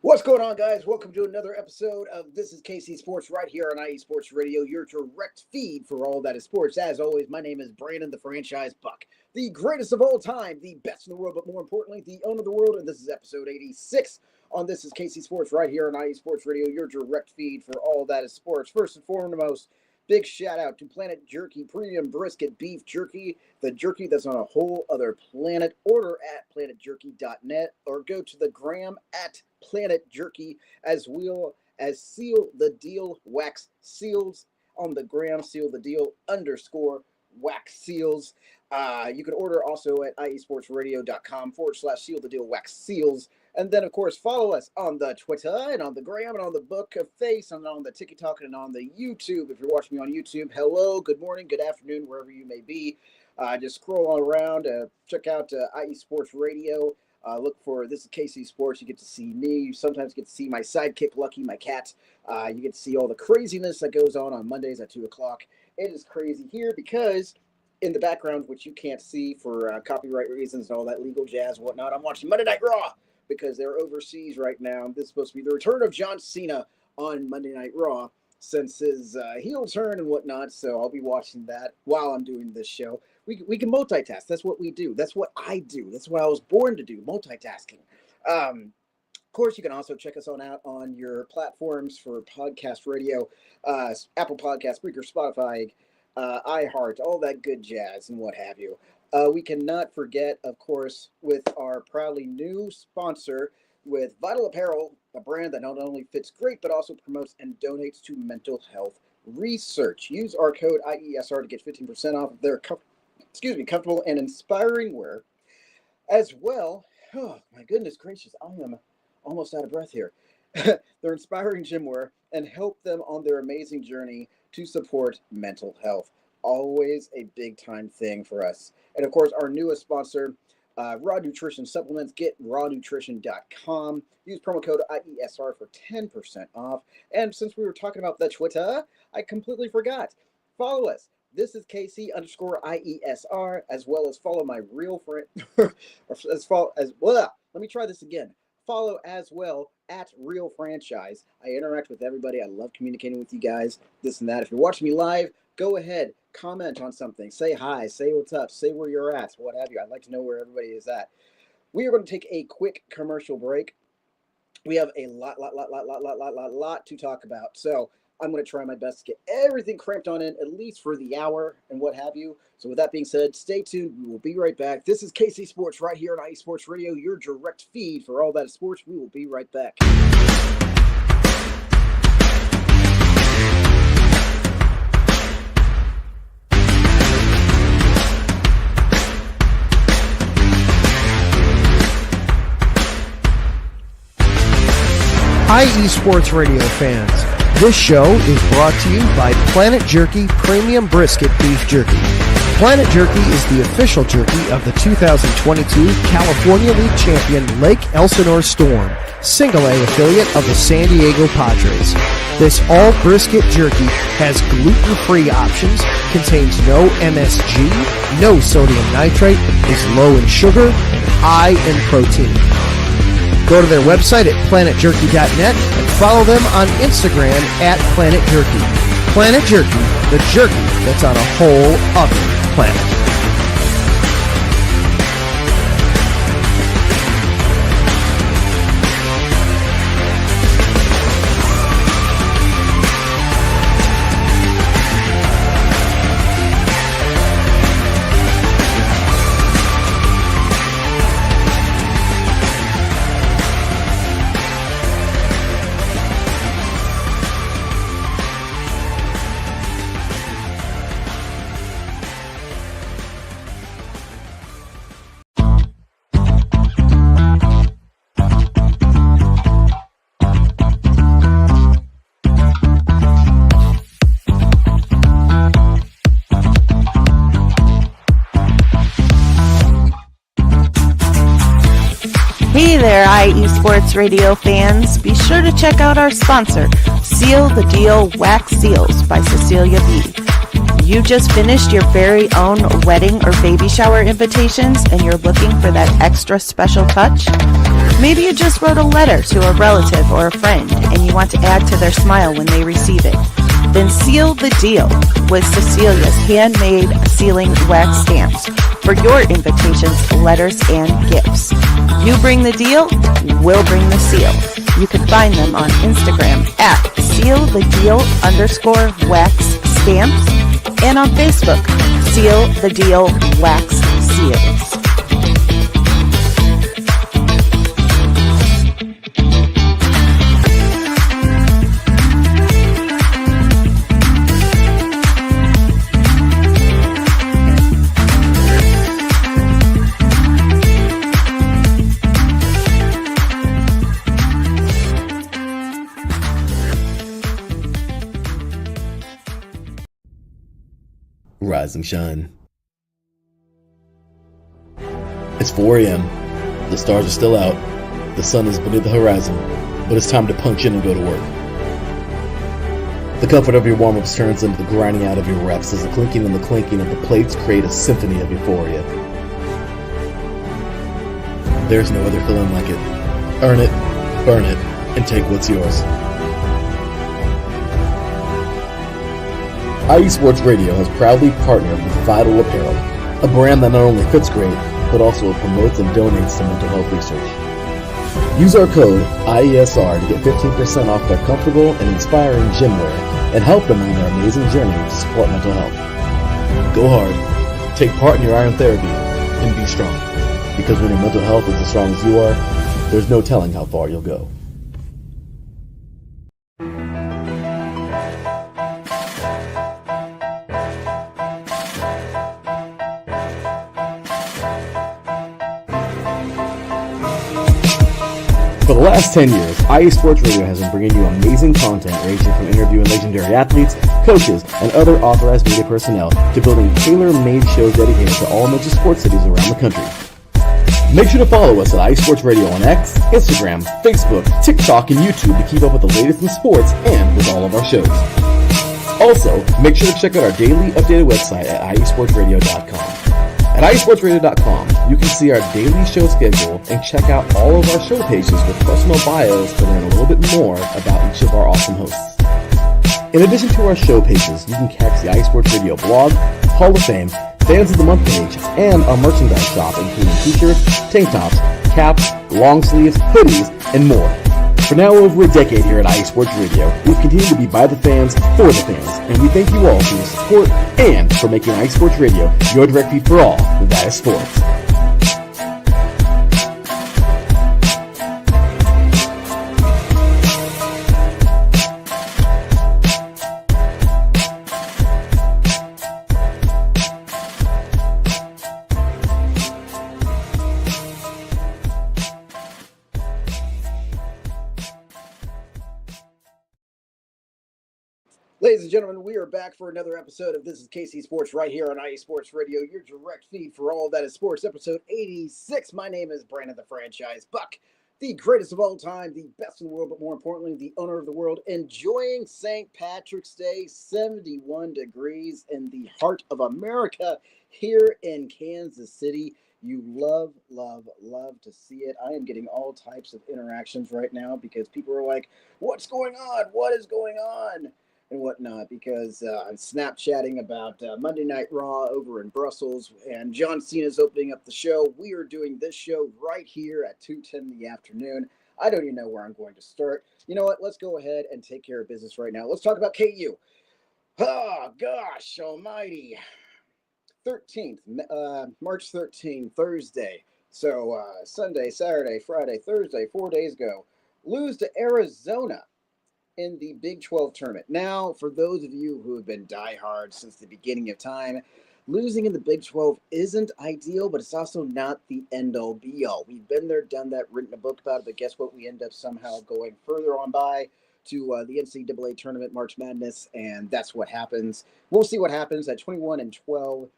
What's going on, guys? Welcome to another episode of This is KC Sports right here on IE Sports Radio, your direct feed for all that is sports. As always, my name is Brandon, the franchise Buck, the greatest of all time, the best in the world, but more importantly, the owner of the world. And this is episode 86 on This is KC Sports right here on IE Sports Radio, your direct feed for all that is sports. First and foremost, big shout out to Planet Jerky Premium Brisket Beef Jerky, the jerky that's on a whole other planet. Order at planetjerky.net or go to the gram at Planet Jerky as well as Seal the Deal Wax Seals on the gram, Seal the Deal _wax seals. You can order also at iesportsradio.com/Seal the Deal Wax Seals. And then, of course, follow us on the Twitter and on the gram and on the Book of Face and on the TikTok and on the YouTube. If you're watching me on YouTube, hello, good morning, good afternoon, wherever you may be. Just scroll on around, check out IE Sports Radio. Look for This is KC Sports. You get to see me. You sometimes get to see my sidekick, Lucky, my cat. You get to see all the craziness that goes on Mondays at 2 o'clock. It is crazy here because in the background, which you can't see for copyright reasons and all that legal jazz and whatnot, I'm watching Monday Night Raw because they're overseas right now. This is supposed to be the return of John Cena on Monday Night Raw since his heel turn and whatnot. So I'll be watching that while I'm doing this show. We can multitask. That's what we do. That's what I do. That's what I was born to do, multitasking. Of course, you can also check us out on your platforms for podcast radio, Apple Podcasts, Spreaker, Spotify, iHeart, all that good jazz and what have you. We cannot forget, of course, with our proudly new sponsor with Vital Apparel, a brand that not only fits great, but also promotes and donates to mental health research. Use our code IESR to get 15% off of their comfortable and inspiring wear. As well, oh my goodness gracious, I am almost out of breath here. Their inspiring gym wear and help them on their amazing journey to support mental health. Always a big time thing for us. And of course, our newest sponsor, Raw Nutrition Supplements. Get rawnutrition.com. Use promo code IESR for 10% off. And since we were talking about the Twitter, I completely forgot. Follow us. This is KC_IESR, as well as follow my real friend. Let me try this again. Follow as well at Real Franchise. I interact with everybody. I love communicating with you guys, this and that. If you're watching me live, go ahead, comment on something. Say hi, say what's up, say where you're at, what have you. I'd like to know where everybody is at. We are going to take a quick commercial break. We have a lot to talk about. So I'm going to try my best to get everything cramped on in, at least for the hour and what have you. So with that being said, stay tuned. We will be right back. This is KC Sports right here on IE Sports Radio, your direct feed for all that is sports. We will be right back. IE Sports Radio fans, this show is brought to you by Planet Jerky Premium Brisket Beef Jerky. Planet Jerky is the official jerky of the 2022 California League champion Lake Elsinore Storm, single-A affiliate of the San Diego Padres. This all-brisket jerky has gluten-free options, contains no MSG, no sodium nitrate, is low in sugar, and high in protein. Go to their website at planetjerky.net and follow them on Instagram at Planet Jerky. Planet Jerky, the jerky that's on a whole other planet. Hey there, IE Sports Radio fans. Be sure to check out our sponsor, Seal the Deal Wax Seals by Cecilia B. You just finished your very own wedding or baby shower invitations and you're looking for that extra special touch? Maybe you just wrote a letter to a relative or a friend and you want to add to their smile when they receive it. Then seal the deal with Cecilia's handmade sealing wax stamps for your invitations, letters, and gifts. You bring the deal, we'll bring the seal. You can find them on Instagram at sealthedeal_wax stamps and on Facebook, Seal the Deal Wax Seals. Rise and shine. It's 4 a.m. The stars are still out. The sun is beneath the horizon, but it's time to punch in and go to work. The comfort of your warm-ups turns into the grinding out of your reps as the clinking and the clinking of the plates create a symphony of euphoria. There's no other feeling like it. Earn it, burn it, and take what's yours. IE Sports Radio has proudly partnered with Vital Apparel, a brand that not only fits great, but also promotes and donates to mental health research. Use our code IESR to get 15% off their comfortable and inspiring gym wear and help them on their amazing journey to support mental health. Go hard, take part in your iron therapy, and be strong. Because when your mental health is as strong as you are, there's no telling how far you'll go. For the last 10 years, IE Sports Radio has been bringing you amazing content ranging from interviewing legendary athletes, coaches, and other authorized media personnel to building tailor-made shows dedicated to all major sports cities around the country. Make sure to follow us at IE Sports Radio on X, Instagram, Facebook, TikTok, and YouTube to keep up with the latest in sports and with all of our shows. Also, make sure to check out our daily updated website at iesportsradio.com. At iesportsradio.com, you can see our daily show schedule and check out all of our show pages with personal bios to learn a little bit more about each of our awesome hosts. In addition to our show pages, you can catch the IE Sports Radio blog, Hall of Fame, Fans of the Month page, and our merchandise shop including t-shirts, tank tops, caps, long sleeves, hoodies, and more. For now over a decade here at IE Sports Radio, we've continued to be by the fans, for the fans, and we thank you all for your support and for making IE Sports Radio your direct feed for all that is sports. Ladies and gentlemen, we are back for another episode of This is KC Sports right here on IE Sports Radio, your direct feed for all that is sports, episode 86. My name is Brandon the Franchise Buck, the greatest of all time, the best in the world, but more importantly, the owner of the world, enjoying St. Patrick's Day, 71 degrees in the heart of America here in Kansas City. You love, love, love to see it. I am getting all types of interactions right now because people are like, what's going on? What is going on? And whatnot, because I'm Snapchatting about Monday Night Raw over in Brussels, and John Cena's opening up the show. We are doing this show right here at 2:10 in the afternoon. I don't even know where I'm going to start. You know what? Let's go ahead and take care of business right now. Let's talk about KU. Oh, gosh almighty. 13th, March 13th, Thursday. So Sunday, Saturday, Friday, Thursday, 4 days ago. Lose to Arizona in the Big 12 tournament. Now, for those of you who have been diehard since the beginning of time, losing in the Big 12 isn't ideal, but it's also not the end-all, be-all. We've been there, done that, written a book about it, but guess what? We end up somehow going further on by to the NCAA tournament, March Madness, and that's what happens. We'll see what happens at 21-12.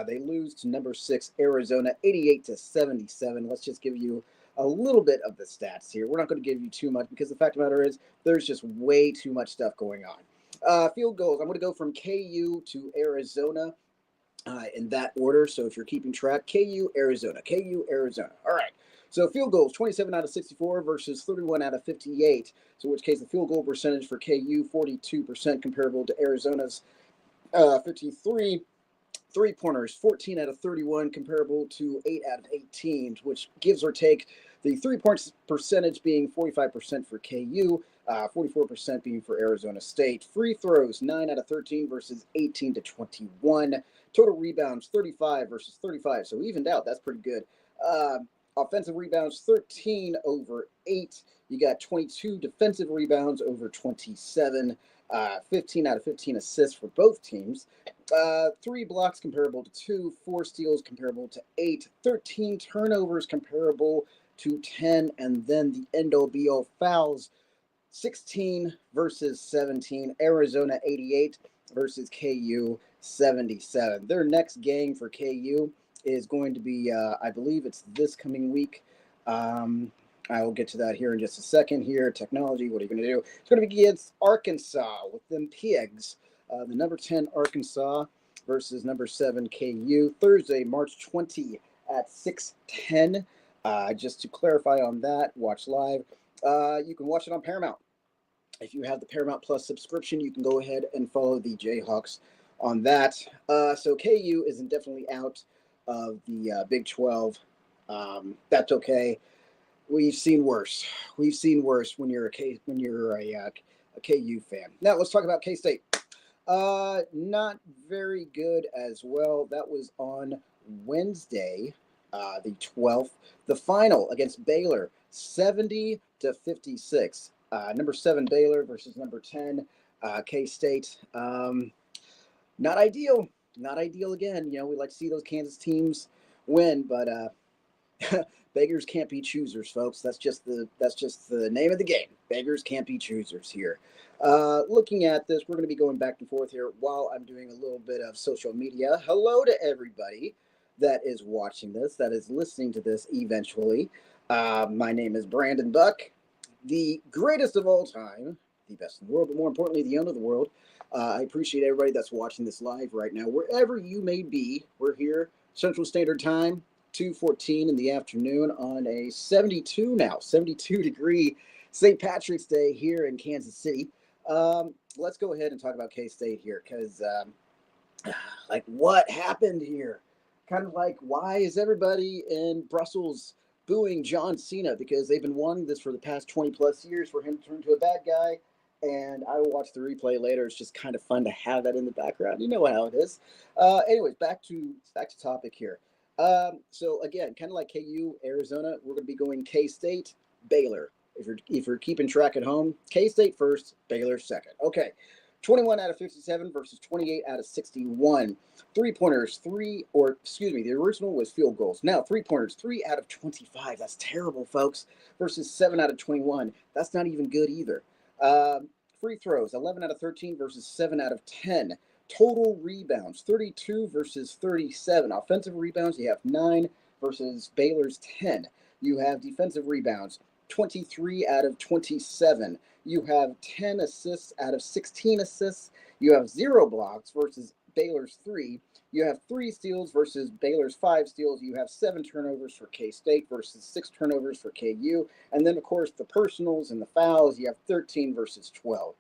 They lose to number 6 Arizona, 88-77. Let's just give you a little bit of the stats here. We're not going to give you too much because the fact of the matter is there's just way too much stuff going on. Field goals. I'm going to go from KU to Arizona in that order. So if you're keeping track, KU, Arizona, KU, Arizona. All right. So field goals, 27 out of 64 versus 31 out of 58. So in which case the field goal percentage for KU, 42%, comparable to Arizona's 53. Three-pointers, 14 out of 31, comparable to 8 out of 18, which gives or take the three-point percentage being 45% for KU, 44% being for Arizona State. Free throws, 9 out of 13 versus 18 to 21. Total rebounds, 35 versus 35, so evened out. That's pretty good. Offensive rebounds, 13 over 8. You got 22 defensive rebounds over 27. 15 out of 15 assists for both teams. 3 blocks comparable to 2. 4 steals comparable to 8. 13 turnovers comparable to 10. And then the end-all be-all fouls, 16 versus 17. Arizona 88 versus KU 77. Their next game for KU is going to be, I believe it's this coming week. I will get to that here in just a second. Here, technology, what are you going to do? It's going to be against Arkansas with them Pigs. The number 10 Arkansas versus number 7 KU. Thursday, March 20 at 6:10. Just to clarify on that, watch live. You can watch it on Paramount. If you have the Paramount Plus subscription, you can go ahead and follow the Jayhawks on that. So KU is definitely out of the Big 12. That's okay. We've seen worse. We've seen worse when you're a KU fan. Now let's talk about K-State. Not very good as well. That was on Wednesday, the 12th. The final against Baylor, 70-56. Number 7 Baylor versus number 10 K-State. Not ideal. Not ideal again. You know, we like to see those Kansas teams win, but beggars can't be choosers, folks. That's just the name of the game. Beggars can't be choosers here. Looking at this, we're going to be going back and forth here while I'm doing a little bit of social media. Hello to everybody that is watching this, that is listening to this eventually. My name is Brandon Buck, the greatest of all time, the best in the world, but more importantly, the owner of the world. I appreciate everybody that's watching this live right now. Wherever you may be, we're here, Central Standard Time, 2:14 in the afternoon on a 72 degree St. Patrick's Day here in Kansas City. Let's go ahead and talk about K-State here because, like, what happened here? Kind of like, why is everybody in Brussels booing John Cena? Because they've been wanting this for the past 20 plus years for him to turn to a bad guy. And I will watch the replay later. It's just kind of fun to have that in the background. You know how it is. Anyways, back to topic here. So again, kind of like KU, Arizona, we're going to be going K-State, Baylor. If you're keeping track at home, K-State first, Baylor second. Okay, 21 out of 57 versus 28 out of 61. Three-pointers, the original was field goals. Now, three-pointers, 3 out of 25. That's terrible, folks, versus 7 out of 21. That's not even good either. Free throws, 11 out of 13 versus 7 out of 10. Total rebounds, 32 versus 37. Offensive rebounds, you have 9 versus Baylor's 10. You have defensive rebounds, 23 out of 27. You have 10 assists out of 16 assists. You have 0 blocks versus Baylor's 3. You have 3 steals versus Baylor's 5 steals. You have 7 turnovers for K-State versus 6 turnovers for KU. And then, of course, the personals and the fouls, you have 13 versus 12.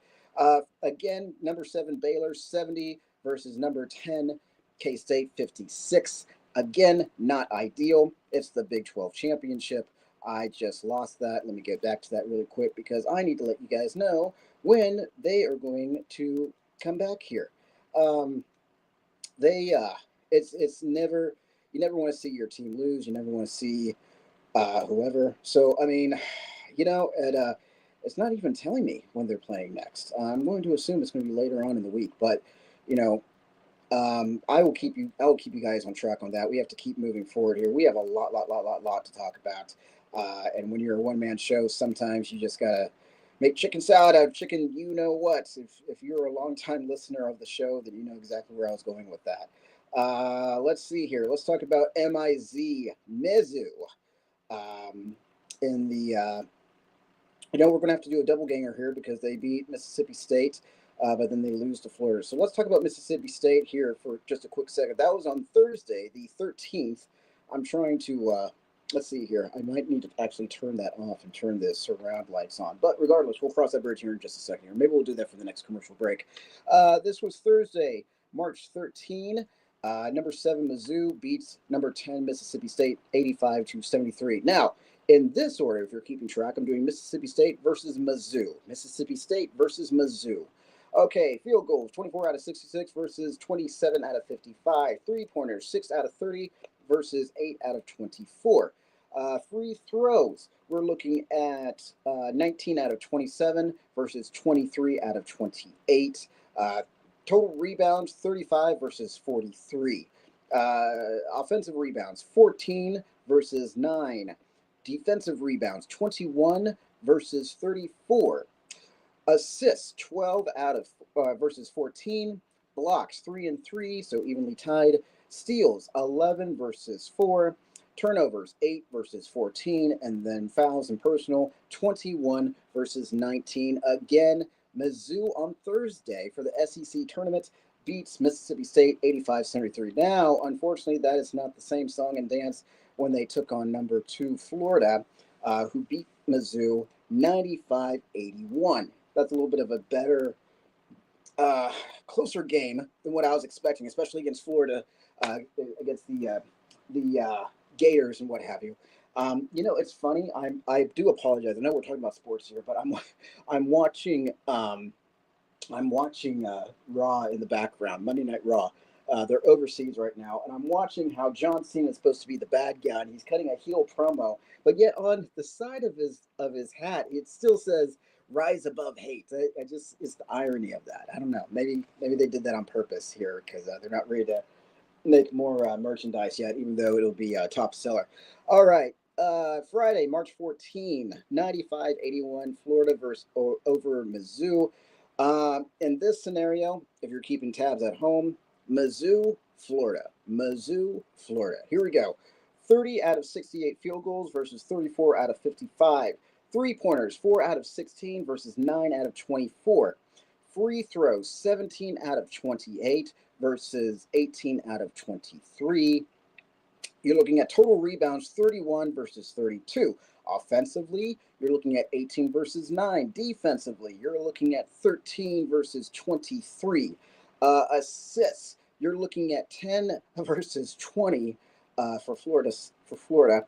Again, number 7 Baylor, 70 versus number 10 K-State, 56. Again, not ideal. It's the Big 12 championship. I just lost that. Let me get back to that really quick because I need to let you guys know when they are going to come back here. It's never, you never want to see your team lose. You never want to see whoever. So, I mean, you know, it's not even telling me when they're playing next. I'm going to assume it's going to be later on in the week, but you know, I will keep you guys on track on that. We have to keep moving forward here. We have a lot to talk about. And when you're a one-man show, sometimes you just gotta make chicken salad out of chicken. You know what? If you're a long-time listener of the show, then you know exactly where I was going with that. Let's see here. Let's talk about Mizzou. In the, we're going to have to do a double ganger here because they beat Mississippi State but then they lose to Florida. So let's talk about Mississippi State here for just a quick second. That was on Thursday, the 13th. I'm trying to, let's see here. I might need to actually turn that off and turn the surround lights on. But regardless, we'll cross that bridge here in just a second. Or maybe we'll do that for the next commercial break. This was Thursday, March 13. Number 7 Mizzou beats number 10 Mississippi State 85-73. Now, in this order, if you're keeping track, I'm doing Mississippi State versus Mizzou. Mississippi State versus Mizzou. Okay, field goals, 24 out of 66 versus 27 out of 55. Three-pointers, 6 out of 30 versus 8 out of 24. Free throws, we're looking at 19 out of 27 versus 23 out of 28. Total rebounds, 35 versus 43. Offensive rebounds, 14 versus 9. Defensive rebounds, 21 versus 34. Assists, 12 out of versus 14. Blocks, 3 and 3, so evenly tied. Steals, 11 versus 4. Turnovers, 8 versus 14. And then fouls and personal, 21 versus 19. Again, Mizzou on Thursday for the SEC tournament beats Mississippi State 85-73. Now, unfortunately, that is not the same song and dance when they took on number 2 Florida, who beat Mizzou 95-81. That's a little bit of a better, closer game than what I was expecting, especially against Florida, against the Gators and what have you. It's funny. I do apologize. I know we're talking about sports here, but I'm watching Raw in the background, Monday Night Raw. They're overseas right now, and I'm watching how John Cena is supposed to be the bad guy, and he's cutting a heel promo, but yet on the side of his hat, it still says "Rise above hate." It's the irony of that. I don't know. Maybe they did that on purpose here because they're not ready to make more merchandise yet, even though it'll be a top seller. All right. Friday, March 14, 95-81, Florida over Mizzou. In this scenario, if you're keeping tabs at home, Mizzou, Florida. Here we go. 30 out of 68 field goals versus 34 out of 55. Three-pointers, 4 out of 16 versus 9 out of 24. Free throws, 17 out of 28 versus 18 out of 23. You're looking at total rebounds, 31 versus 32. Offensively, you're looking at 18 versus 9. Defensively, you're looking at 13 versus 23. Assists, you're looking at 10 versus 20 for Florida.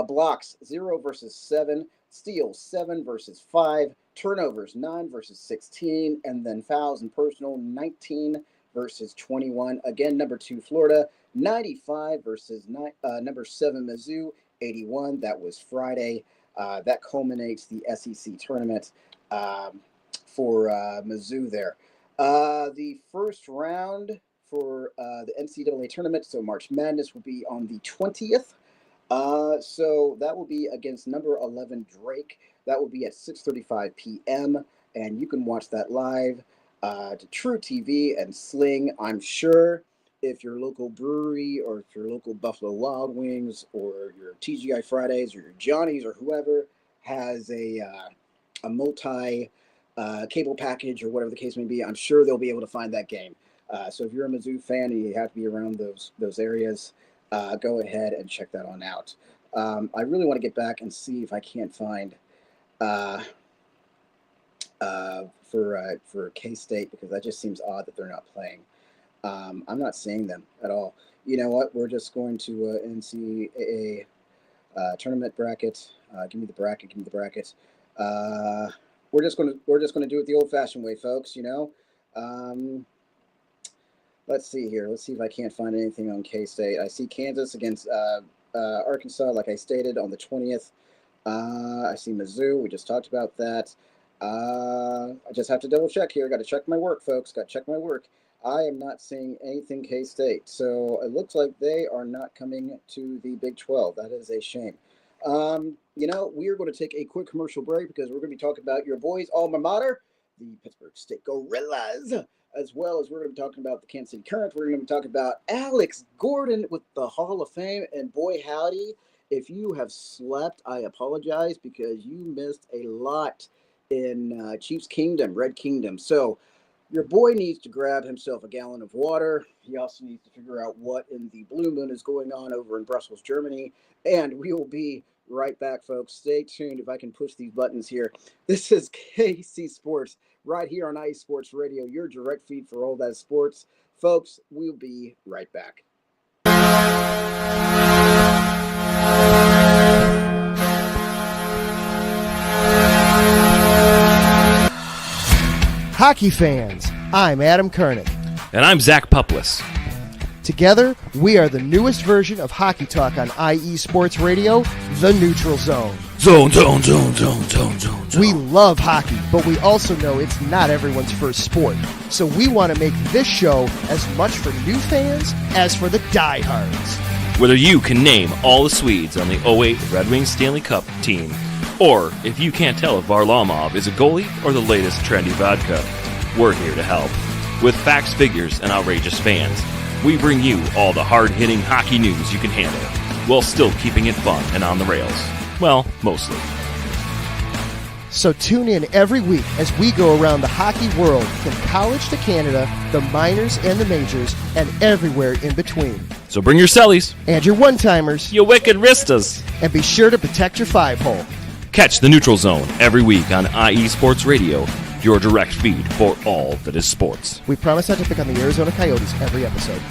Blocks, 0 versus 7. Steals, 7 versus 5. Turnovers, 9 versus 16. And then fouls and personal, 19 versus 21. Again, number 2 Florida, 95 versus number 7 Mizzou, 81. That was Friday. That culminates the SEC tournament for Mizzou there. The first round for the NCAA tournament, so March Madness, will be on the 20th. So that will be against number 11 Drake. That will be at 6:35 p.m. And you can watch that live to True TV and Sling. I'm sure if your local brewery or if your local Buffalo Wild Wings or your TGI Fridays or your Johnny's or whoever has a multi cable package or whatever the case may be, I'm sure they'll be able to find that game. So if you're a Mizzou fan and you have to be around those areas, go ahead and check that on out. I really want to get back and see if I can't find for K-State, because that just seems odd that they're not playing. I'm not seeing them at all. You know what? We're just going to NCAA tournament bracket. Give me the bracket. We're just going to do it the old-fashioned way, folks. Let's see here. Let's see if I can't find anything on K-State. I see Kansas against Arkansas, like I stated, on the 20th. I see Mizzou. We just talked about that. I just have to double check here. Got to check my work, folks. Got to check my work. I am not seeing anything K-State. So it looks like they are not coming to the Big 12. That is a shame. We are going to take a quick commercial break because we're going to be talking about your boys' alma mater, the Pittsburgh State Gorillas, as well as we're going to be talking about the Kansas City Current. We're going to be talking about Alex Gordon with the Hall of Fame. And boy, howdy, if you have slept, I apologize because you missed a lot in Chiefs Kingdom, Red Kingdom. So Your boy needs to grab himself a gallon of water. He also needs to figure out what in the blue moon is going on over in Brussels, Germany. And we will be right back, folks. Stay tuned if I can push these buttons here. This is KC Sports right here on IE Sports Radio, your direct feed for all that is sports. Folks, we'll be right back. Hockey fans, I'm Adam Kernick. And I'm Zach Puplis. Together, we are the newest version of Hockey Talk on IE Sports Radio, The Neutral Zone. Zone. We love hockey, but we also know it's not everyone's first sport. So we want to make this show as much for new fans as for the diehards. Whether you can name all the Swedes on the 08 Red Wings Stanley Cup team, or if you can't tell if Varlamov is a goalie or the latest trendy vodka, we're here to help. With facts, figures, and outrageous fans, we bring you all the hard-hitting hockey news you can handle, while still keeping it fun and on the rails. Well, mostly. So tune in every week as we go around the hockey world, from college to Canada, the minors and the majors, and everywhere in between. So bring your cellies, And your one-timers, you wicked wristas. and be sure to protect your five-hole. Catch the Neutral Zone every week on IE Sports Radio, your direct feed for all that is sports. We promise not to pick on the Arizona Coyotes every episode.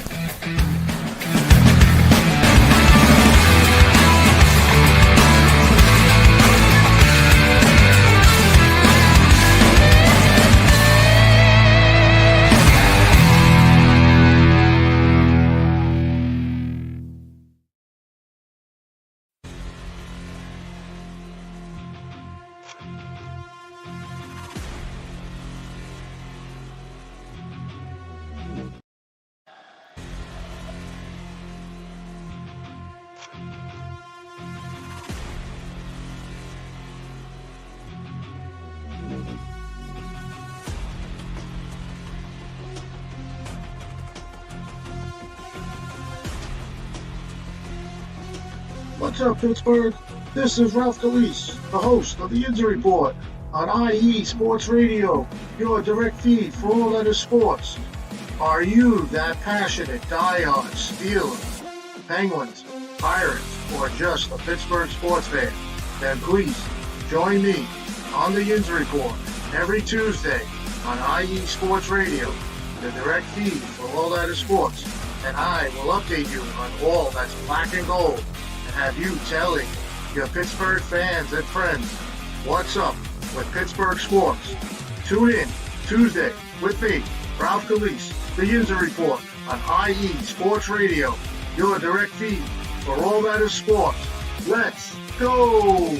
What's up, Pittsburgh? This is Ralph Calise, the host of the Injury Report on IE Sports Radio, your direct feed for all that is sports. Are you that passionate diehard Steelers, Penguins, Pirates, or just a Pittsburgh sports fan? Then please join me on the Injury Report every Tuesday on IE Sports Radio, the direct feed for all that is sports. And I will update you on all that's black and gold, have you telling your Pittsburgh fans and friends what's up with Pittsburgh sports. Tune in Tuesday with me, Ralph Calise, the Injury Report on IE Sports Radio, your direct feed for all that is sports. Let's go!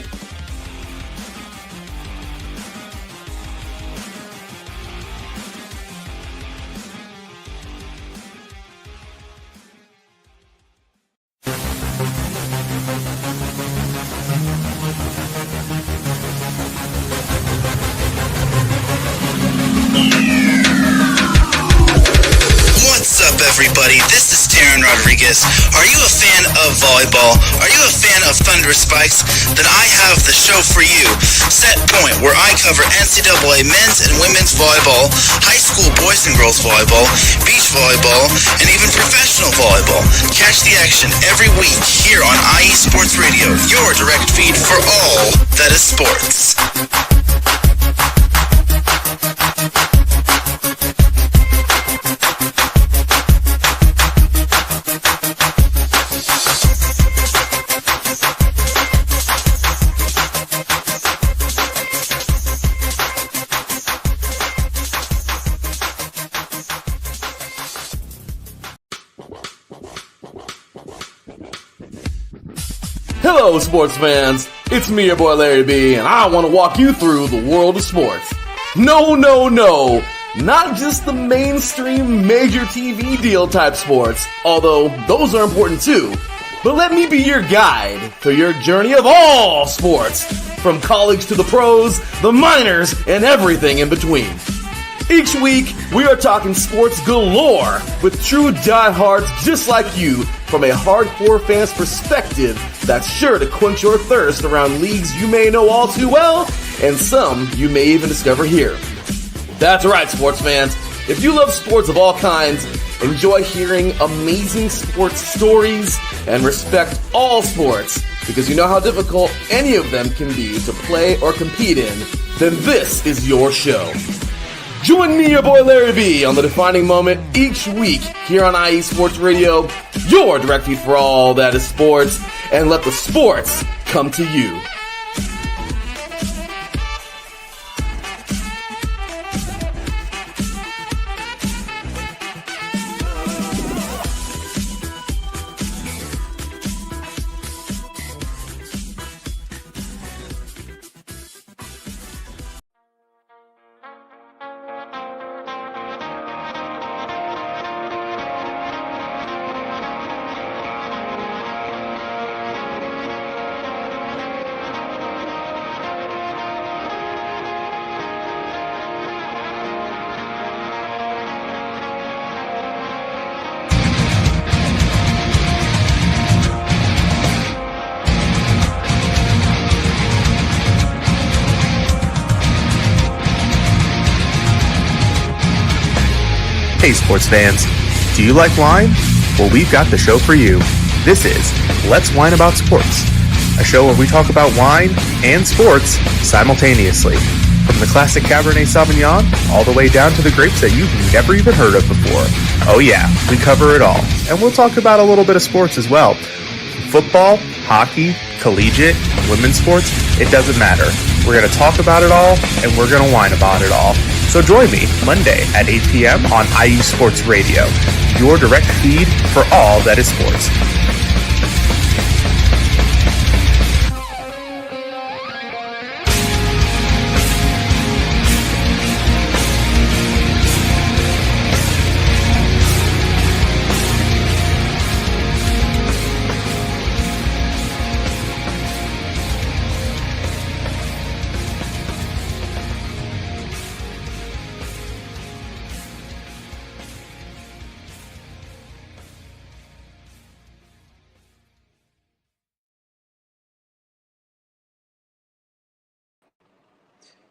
Everybody, this is Darren Rodriguez. Are you a fan of volleyball? Are you a fan of Thunder Spikes? Then I have the show for you, Set Point, where I cover NCAA men's and women's volleyball, high school boys and girls volleyball, beach volleyball, and even professional volleyball. Catch the action every week here on IE Sports Radio, your direct feed for all that is sports. Hello, sports fans. It's me, your boy Larry B, and I want to walk you through the world of sports. No, not just the mainstream major TV deal type sports, although those are important too. But let me be your guide through your journey of all sports, from college to the pros, the minors, and everything in between. Each week, we are talking sports galore with true diehards just like you from a hardcore fan's perspective that's sure to quench your thirst around leagues you may know all too well and some you may even discover here. That's right, sports fans. If you love sports of all kinds, enjoy hearing amazing sports stories, and respect all sports because you know how difficult any of them can be to play or compete in, then this is your show. Join me, your boy Larry B, on The Defining Moment each week here on IE Sports Radio, your direct feed for all that is sports, and let the sports come to you. Hey sports fans, do you like wine? Well, we've got the show for you. This is Let's Wine About Sports, a show where we talk about wine and sports simultaneously. From the classic Cabernet Sauvignon all the way down to the grapes that you've never even heard of before. Oh yeah, we cover it all. And we'll talk about a little bit of sports as well. Football, hockey, collegiate, women's sports, it doesn't matter. We're going to talk about it all, and we're going to whine about it all. So join me Monday at 8 p.m. on IE Sports Radio, your direct feed for all that is sports.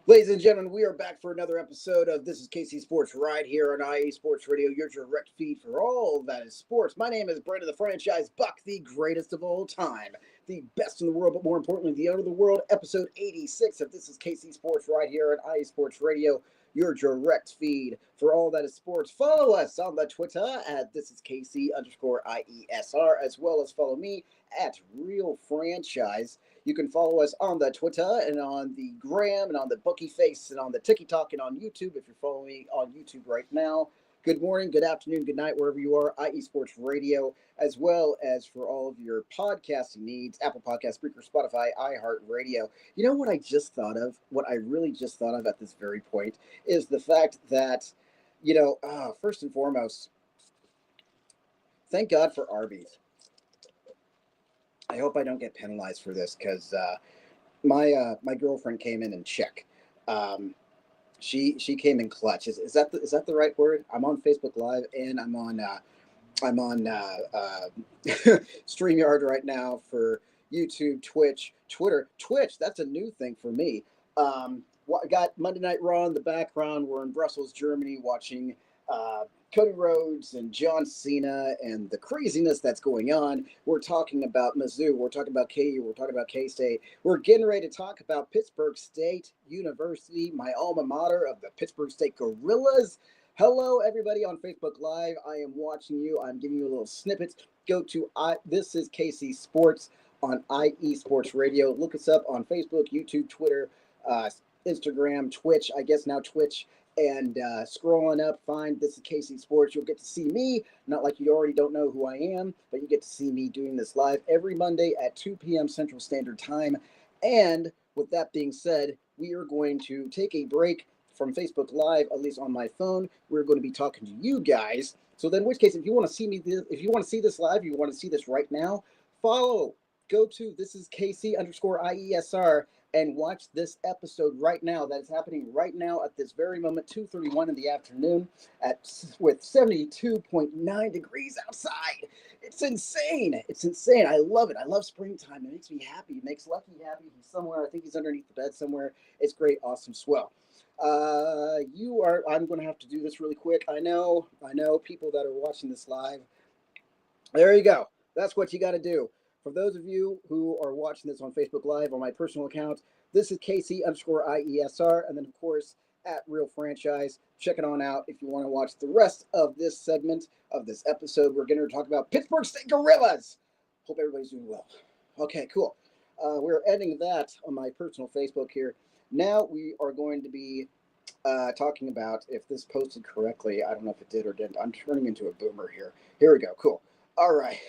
Ladies and gentlemen, we are back for another episode of This is KC Sports right here on IE Sports Radio, your direct feed for all that is sports. My name is Brandon the Franchise Buck, the greatest of all time, the best in the world, but more importantly, the owner of the world, episode 86 of This is KC Sports right here on IE Sports Radio, your direct feed for all that is sports. Follow us on the Twitter at ThisIsKC_IESR, as well as follow me at Real Franchise. You can follow us on the Twitter and on the Gram and on the Bookie Face and on the TikTok and on YouTube if you're following me on YouTube right now. Good morning, good afternoon, good night, wherever you are, IE Sports Radio, as well as for all of your podcasting needs, Apple Podcasts, Spreaker, Spotify, iHeartRadio. You know what I just thought of? What I really just thought of at this very point is the fact that, first and foremost, thank God for Arby's. I hope I don't get penalized for this because my girlfriend came in and check. She came in clutch. Is that the right word? I'm on Facebook Live and I'm on StreamYard right now for YouTube, Twitch, Twitter. Twitch, that's a new thing for me. I got Monday Night Raw in the background. We're in Brussels, Germany, watching Cody Rhodes and John Cena and the craziness that's going on. We're talking about Mizzou. We're talking about KU. We're talking about K-State. We're getting ready to talk about Pittsburgh State University, my alma mater of the Pittsburgh State Gorillas. Hello, everybody on Facebook Live. I am watching you. I'm giving you a little snippets. Go to This is KC Sports on IE Sports Radio. Look us up on Facebook, YouTube, Twitter, Instagram, Twitch. I guess now Twitch. And scrolling up, find This is KC Sports. You'll get to see me, not like you already don't know who I am, but you get to see me doing this live every Monday at 2 p.m. Central Standard Time. And with that being said, we are going to take a break from Facebook Live, at least on my phone. We're going to be talking to you guys. So then, in which case, if you want to see me, if you want to see this live, you want to see this right now, go to This is KC_IESR and watch this episode right now. That is happening right now at this very moment, 2:31 in the afternoon, with 72.9 degrees outside. It's insane. It's insane. I love it. I love springtime. It makes me happy. It makes Lucky happy. He's somewhere. I think he's underneath the bed somewhere. It's great, awesome, swell. I'm going to have to do this really quick. I know people that are watching this live. There you go. That's what you got to do. For those of you who are watching this on Facebook Live on my personal account, this is KC_IESR. And then, of course, at Real Franchise. Check it on out if you want to watch the rest of this segment of this episode. We're going to talk about Pittsburgh State Gorillas. Hope everybody's doing well. Okay, cool. We're ending that on my personal Facebook here. Now we are going to be talking about if this posted correctly. I don't know if it did or didn't. I'm turning into a boomer here. Here we go. Cool. All right.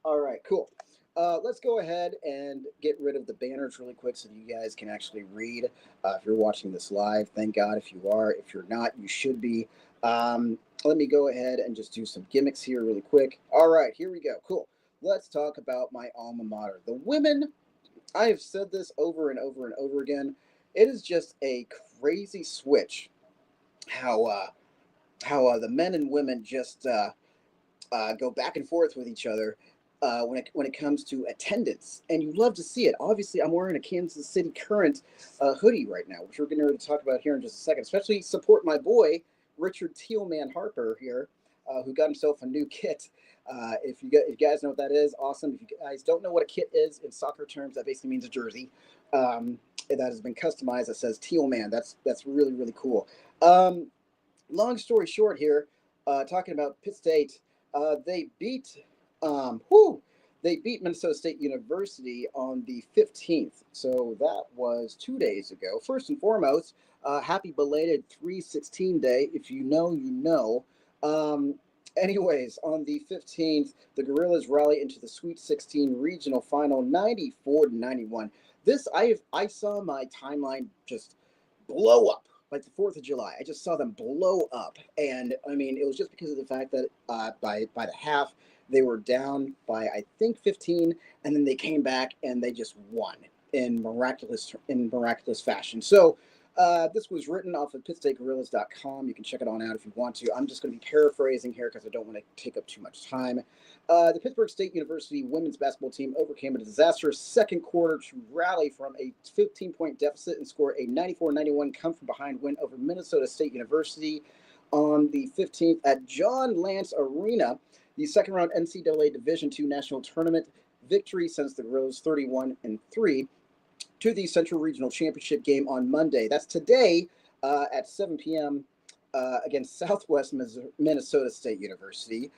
All right, cool. Let's go ahead and get rid of the banners really quick so you guys can actually read. If you're watching this live, thank God. If you are, if you're not, you should be. Let me go ahead and just do some gimmicks here really quick. All right, here we go. Cool. Let's talk about my alma mater. The women, I have said this over and over and over again. It is just a crazy switch how the men and women just go back and forth with each other when it comes to attendance, and you love to see it. Obviously, I'm wearing a Kansas City Current hoodie right now, which we're going to talk about here in just a second. Especially support my boy Richard Tealman Harper here, who got himself a new kit. If you guys know what that is, awesome. If you guys don't know what a kit is in soccer terms, that basically means a jersey that has been customized that says Tealman. That's really, really cool. Long story short here, talking about Pitt State, they beat Minnesota State University on the 15th. So that was 2 days ago. First and foremost, happy belated 3/16 day. If you know, you know. Anyways, on the 15th, the Gorillas rally into the Sweet 16 regional final, 94-91. This I saw my timeline just blow up. Like the 4th of July, I just saw them blow up. And I mean, it was just because of the fact that by the half, they were down by, I think, 15, and then they came back and they just won in miraculous fashion. So this was written off of PittStateGorillas.com. You can check it on out if you want to. I'm just going to be paraphrasing here because I don't want to take up too much time. The Pittsburgh State University women's basketball team overcame a disastrous second quarter to rally from a 15-point deficit and score a 94-91 come-from-behind win over Minnesota State University on the 15th at John Lance Arena. The second-round NCAA Division II National Tournament victory sends the Gorillas 31-3 to the Central Regional Championship game on Monday. That's today at 7 p.m. Against Southwest Minnesota State University,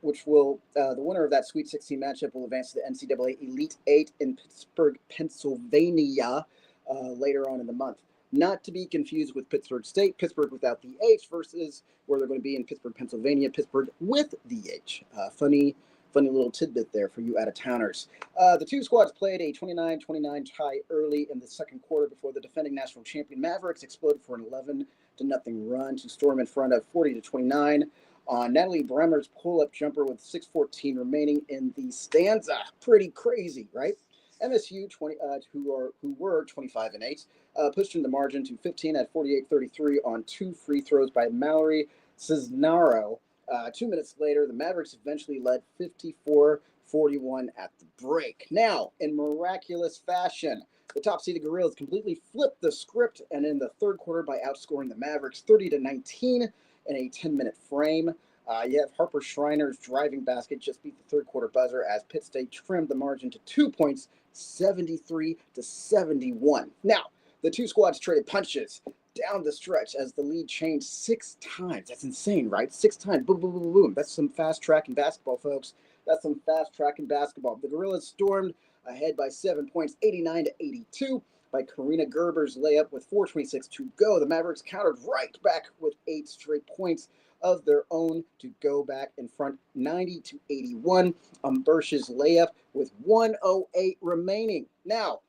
which will the winner of that Sweet 16 matchup will advance to the NCAA Elite 8 in Pittsburgh, Pennsylvania, later on in the month. Not to be confused with Pittsburgh State, Pittsburgh without the H, versus where they're going to be in Pittsburgh, Pennsylvania, Pittsburgh with the H. Funny little tidbit there for you out-of-towners. The two squads played a 29-29 tie early in the second quarter before the defending national champion Mavericks exploded for an 11-0 run to storm in front of 40-29 on Natalie Bremer's pull-up jumper with 6:14 remaining in the stanza. Pretty crazy, right? MSU, who were 25-8, pushed in the margin to 15 at 48-33 on two free throws by Mallory Cisnaro. 2 minutes later, the Mavericks eventually led 54-41 at the break. Now, in miraculous fashion, the top-seeded Gorillas completely flipped the script, and in the third quarter by outscoring the Mavericks 30-19 in a 10-minute frame. You have Harper Schreiner's driving basket just beat the third quarter buzzer as Pitt State trimmed the margin to 2 points, 73-71. Now, the two squads traded punches down the stretch as the lead changed 6 times. That's insane, right? 6 times. Boom, boom, boom, boom. That's some fast track in basketball, folks. That's some fast track in basketball. The Gorillas stormed ahead by 7 points, 89-82 by Karina Gerber's layup with 4:26 to go. The Mavericks countered right back with 8 straight points of their own to go back in front, 90-81 on Bursch's layup with 1:08 remaining. Now,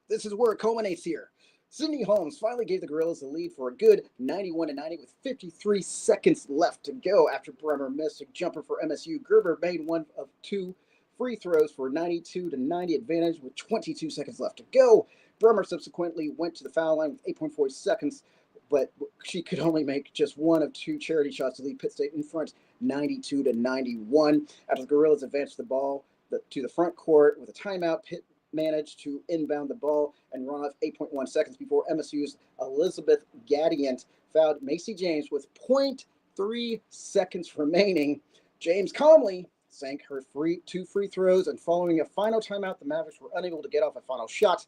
this is where it culminates here. Sydney Holmes finally gave the Gorillas the lead for a good 91-90 with 53 seconds left to go after Bremer missed a jumper for MSU. Gerber made one of 2 free throws for a 92-90 advantage with 22 seconds left to go. Bremer subsequently went to the foul line with 8.4 seconds, but she could only make just one of 2 charity shots to lead Pitt State in front, 92-91. After the Gorillas advanced the ball to the front court with a timeout, Pitt managed to inbound the ball and run off 8.1 seconds before MSU's Elizabeth Gadiant fouled Macy James with 0.3 seconds remaining. James calmly sank her two free throws, and following a final timeout, the Mavericks were unable to get off a final shot.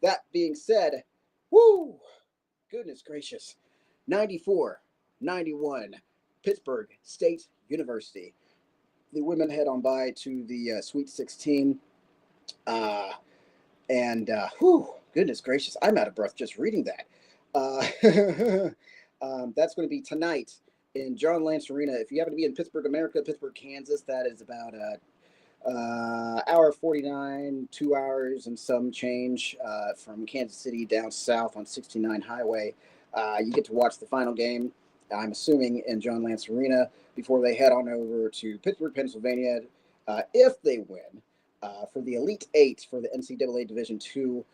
That being said, woo, goodness gracious, 94-91, Pittsburgh State University. The women head on by to the Sweet 16. Goodness gracious, I'm out of breath just reading that. That's going to be tonight in John Lance Arena. If you happen to be in Pittsburgh, America, Pittsburgh, Kansas, that is about hour 49, 2 hours and some change from Kansas City down south on 69 Highway. You get to watch the final game, I'm assuming, in John Lance Arena before they head on over to Pittsburgh, Pennsylvania, if they win, for the Elite Eight for the NCAA Division II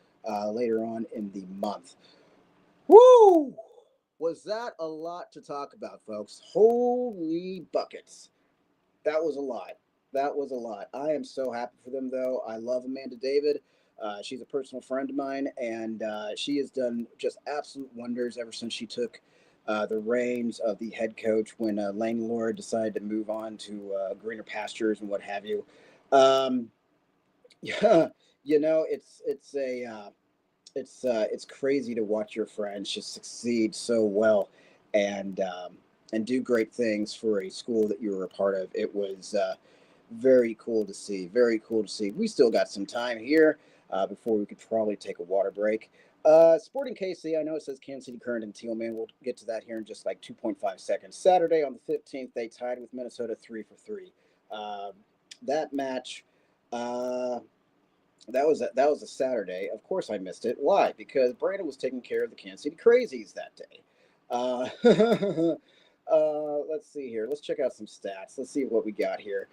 later on in the month. Woo! Was that a lot to talk about, folks? Holy buckets. That was a lot. That was a lot. I am so happy for them, though. I love Amanda David. She's a personal friend of mine, and she has done just absolute wonders ever since she took the reins of the head coach when Lane Lord decided to move on to greener pastures and what have you. Yeah, it's crazy to watch your friends just succeed so well and do great things for a school that you were a part of. It was very cool to see. Very cool to see. We still got some time here before we could probably take a water break. Sporting KC, I know it says Kansas City Current and Tealman. We'll get to that here in just like 2.5 seconds. Saturday on the 15th, they tied with Minnesota 3-3. That match, that was a Saturday. Of course I missed it. Why? Because Brandon was taking care of the Kansas City Crazies that day. Let's see here. Let's check out some stats. Let's see what we got here.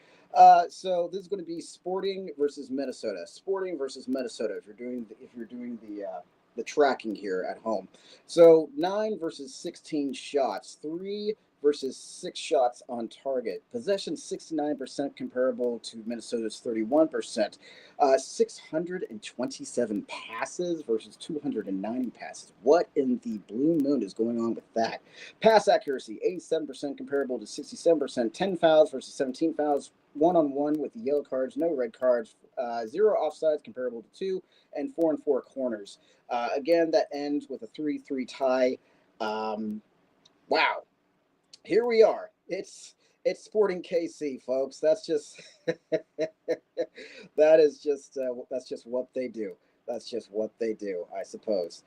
So this is going to be Sporting versus Minnesota. Sporting versus Minnesota. If you're doing the tracking here at home. So 9 versus 16 shots. 3 versus 6 shots on target. Possession 69% comparable to Minnesota's 31%. 627 passes versus 290 passes. What in the blue moon is going on with that? Pass accuracy 87% comparable to 67%. 10 fouls versus 17 fouls. 1-on-1 with the yellow cards, no red cards. 0 offsides comparable to 2, and 4 and 4 corners. Again, that ends with a 3-3 tie. Wow. Here we are. It's Sporting KC, folks. That's just that's just what they do. That's just what they do, I suppose.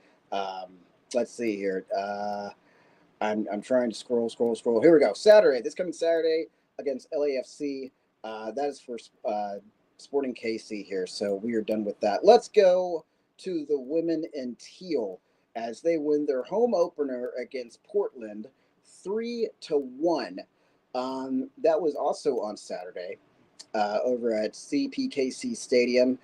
Let's see here. I'm trying to scroll. Here we go. Saturday. This coming Saturday against LAFC. That is for Sporting KC here. So we are done with that. Let's go to the women in teal as they win their home opener against Portland 3-1. That was also on Saturday over at CPKC Stadium.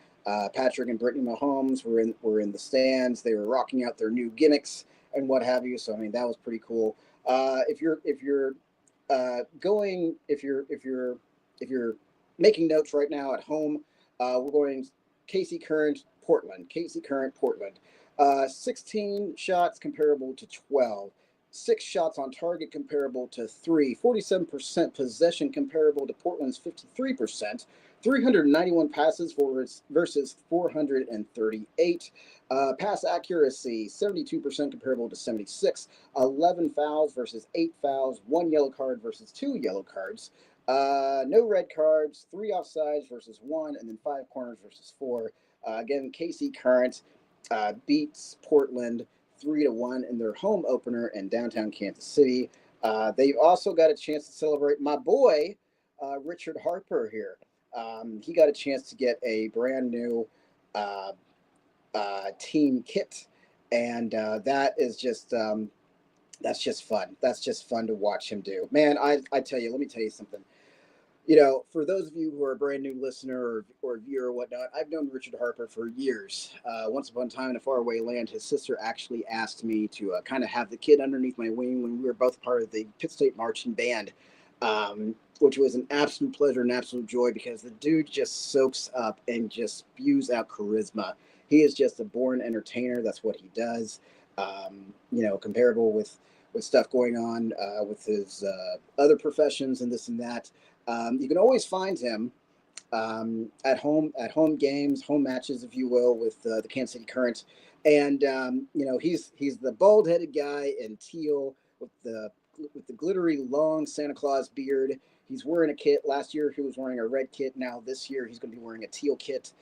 Patrick and Brittany Mahomes were in the stands. They were rocking out their new gimmicks and what have you. So I mean that was pretty cool. If you're making notes right now at home, we're going KC Current Portland. 16 shots comparable to 12. 6 shots on target comparable to 3. 47% possession comparable to Portland's 53%. 391 passes versus 438. Pass accuracy 72% comparable to 76. 11 fouls versus 8 fouls. 1 yellow card versus 2 yellow cards. No red cards. 3 offsides versus 1, and then 5 corners versus 4. Again, KC Current beats Portland 3-1 in their home opener in downtown Kansas City. They've also got a chance to celebrate my boy, Richard Harper here. He got a chance to get a brand new team kit, and that's just fun. That's just fun to watch him do. Man, I tell you, let me tell you something. You know, for those of you who are a brand new listener or viewer or whatnot, I've known Richard Harper for years. Once upon a time in a faraway land, his sister actually asked me to kind of have the kid underneath my wing when we were both part of the Pitt State marching band. which was an absolute pleasure and absolute joy because the dude just soaks up and just spews out charisma. He is just a born entertainer. That's what he does. Comparable with stuff going on with his other professions and this and that. You can always find him at home games, home matches, if you will, with the Kansas City Current. And he's the bald headed guy in teal with the glittery long Santa Claus beard. He's wearing a kit. Last year he was wearing a red kit. Now this year he's going to be wearing a teal kit.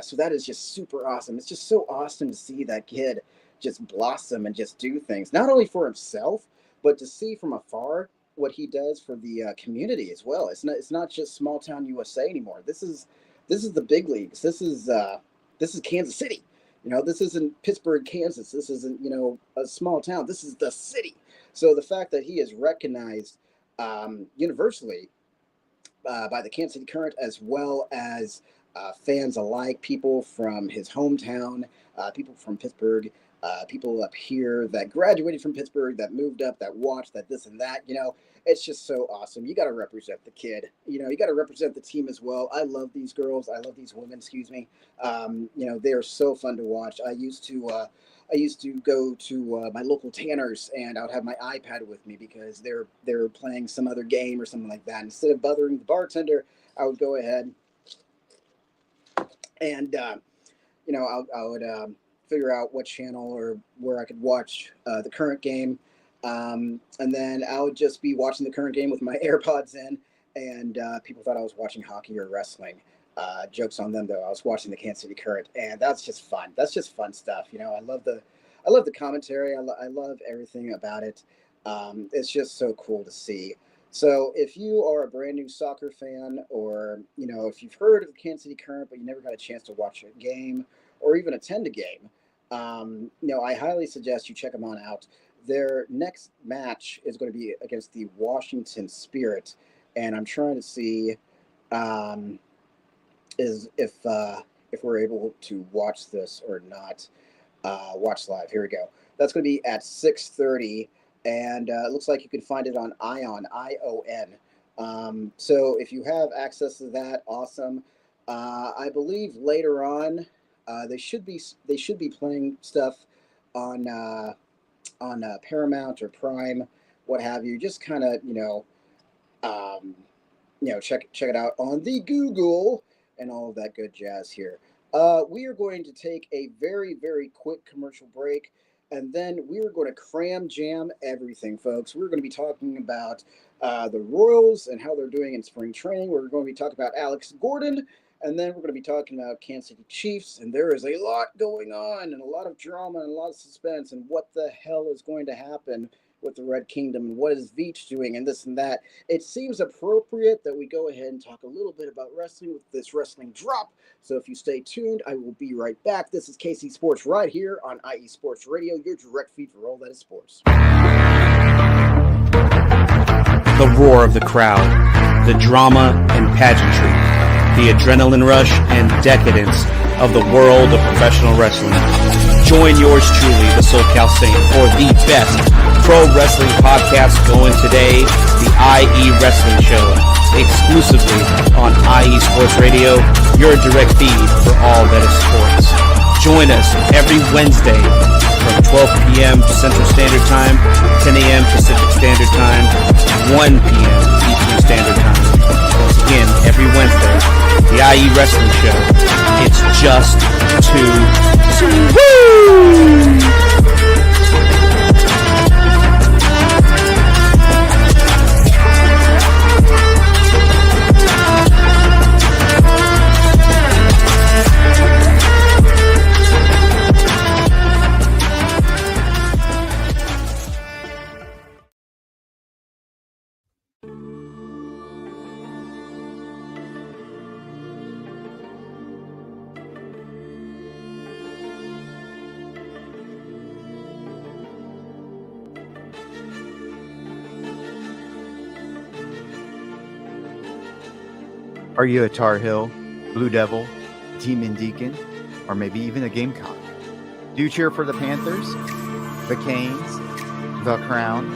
So that is just super awesome. It's just so awesome to see that kid just blossom and just do things, not only for himself, but to see from afar what he does for the community as well. It's not just small town USA anymore. This is the big leagues. This is Kansas City. This isn't Pittsburgh, Kansas. This isn't a small town. This is the city. So the fact that he is recognized universally by the Kansas City Current, as well as fans alike, people from his hometown, people from Pittsburgh, people up here that graduated from Pittsburgh, that moved up, that watched, that this and that, it's just so awesome. You got to represent the kid, you got to represent the team as well. I love these girls. I love these women, excuse me. They are so fun to watch. I used to go to my local Tanners, and I would have my iPad with me because they're playing some other game or something like that. Instead of bothering the bartender, I would go ahead and I would figure out what channel or where I could watch the current game, and then I would just be watching the current game with my AirPods in, and people thought I was watching hockey or wrestling. Jokes on them, though. I was watching the Kansas City Current, and that's just fun. That's just fun stuff. I love the commentary. I love everything about it. It's just so cool to see. So if you are a brand new soccer fan, or if you've heard of the Kansas City Current but you never got a chance to watch a game or even attend a game, I highly suggest you check them on out. Their next match is going to be against the Washington Spirit, and I'm trying to see if we're able to watch this or not. Watch live. Here we go. That's going to be at 6:30, and it looks like you can find it on ION, ION. So if you have access to that, awesome. I believe later on they should be playing stuff on Paramount or Prime, what have you. Just kind of check it out on the Google and all of that good jazz here. We are going to take a very, very quick commercial break, and then we are going to cram jam everything, folks. We're going to be talking about the Royals and how they're doing in spring training. We're going to be talking about Alex Gordon, and then we're going to be talking about Kansas City Chiefs, and there is a lot going on and a lot of drama and a lot of suspense, and what the hell is going to happen with the Red Kingdom, and what is Veach doing, and this and that. It seems appropriate that we go ahead and talk a little bit about wrestling with this wrestling drop. So if you stay tuned, I will be right back. This is KC Sports right here on IE Sports Radio, your direct feed for all that is sports. The roar of the crowd, the drama and pageantry, the adrenaline rush and decadence of the world of professional wrestling. Join yours truly, the SoCal Saint, for the best pro wrestling podcast going today, the IE Wrestling Show, exclusively on IE Sports Radio, your direct feed for all that is sports. Join us every Wednesday from 12 p.m. Central Standard Time, 10 a.m. Pacific Standard Time, 1 p.m. Eastern Standard Time. Once again, every Wednesday, the IE Wrestling Show. It's just too woo! Are you a Tar Heel, Blue Devil, Demon Deacon, or maybe even a Gamecock? Do you cheer for the Panthers, the Canes, the Crown?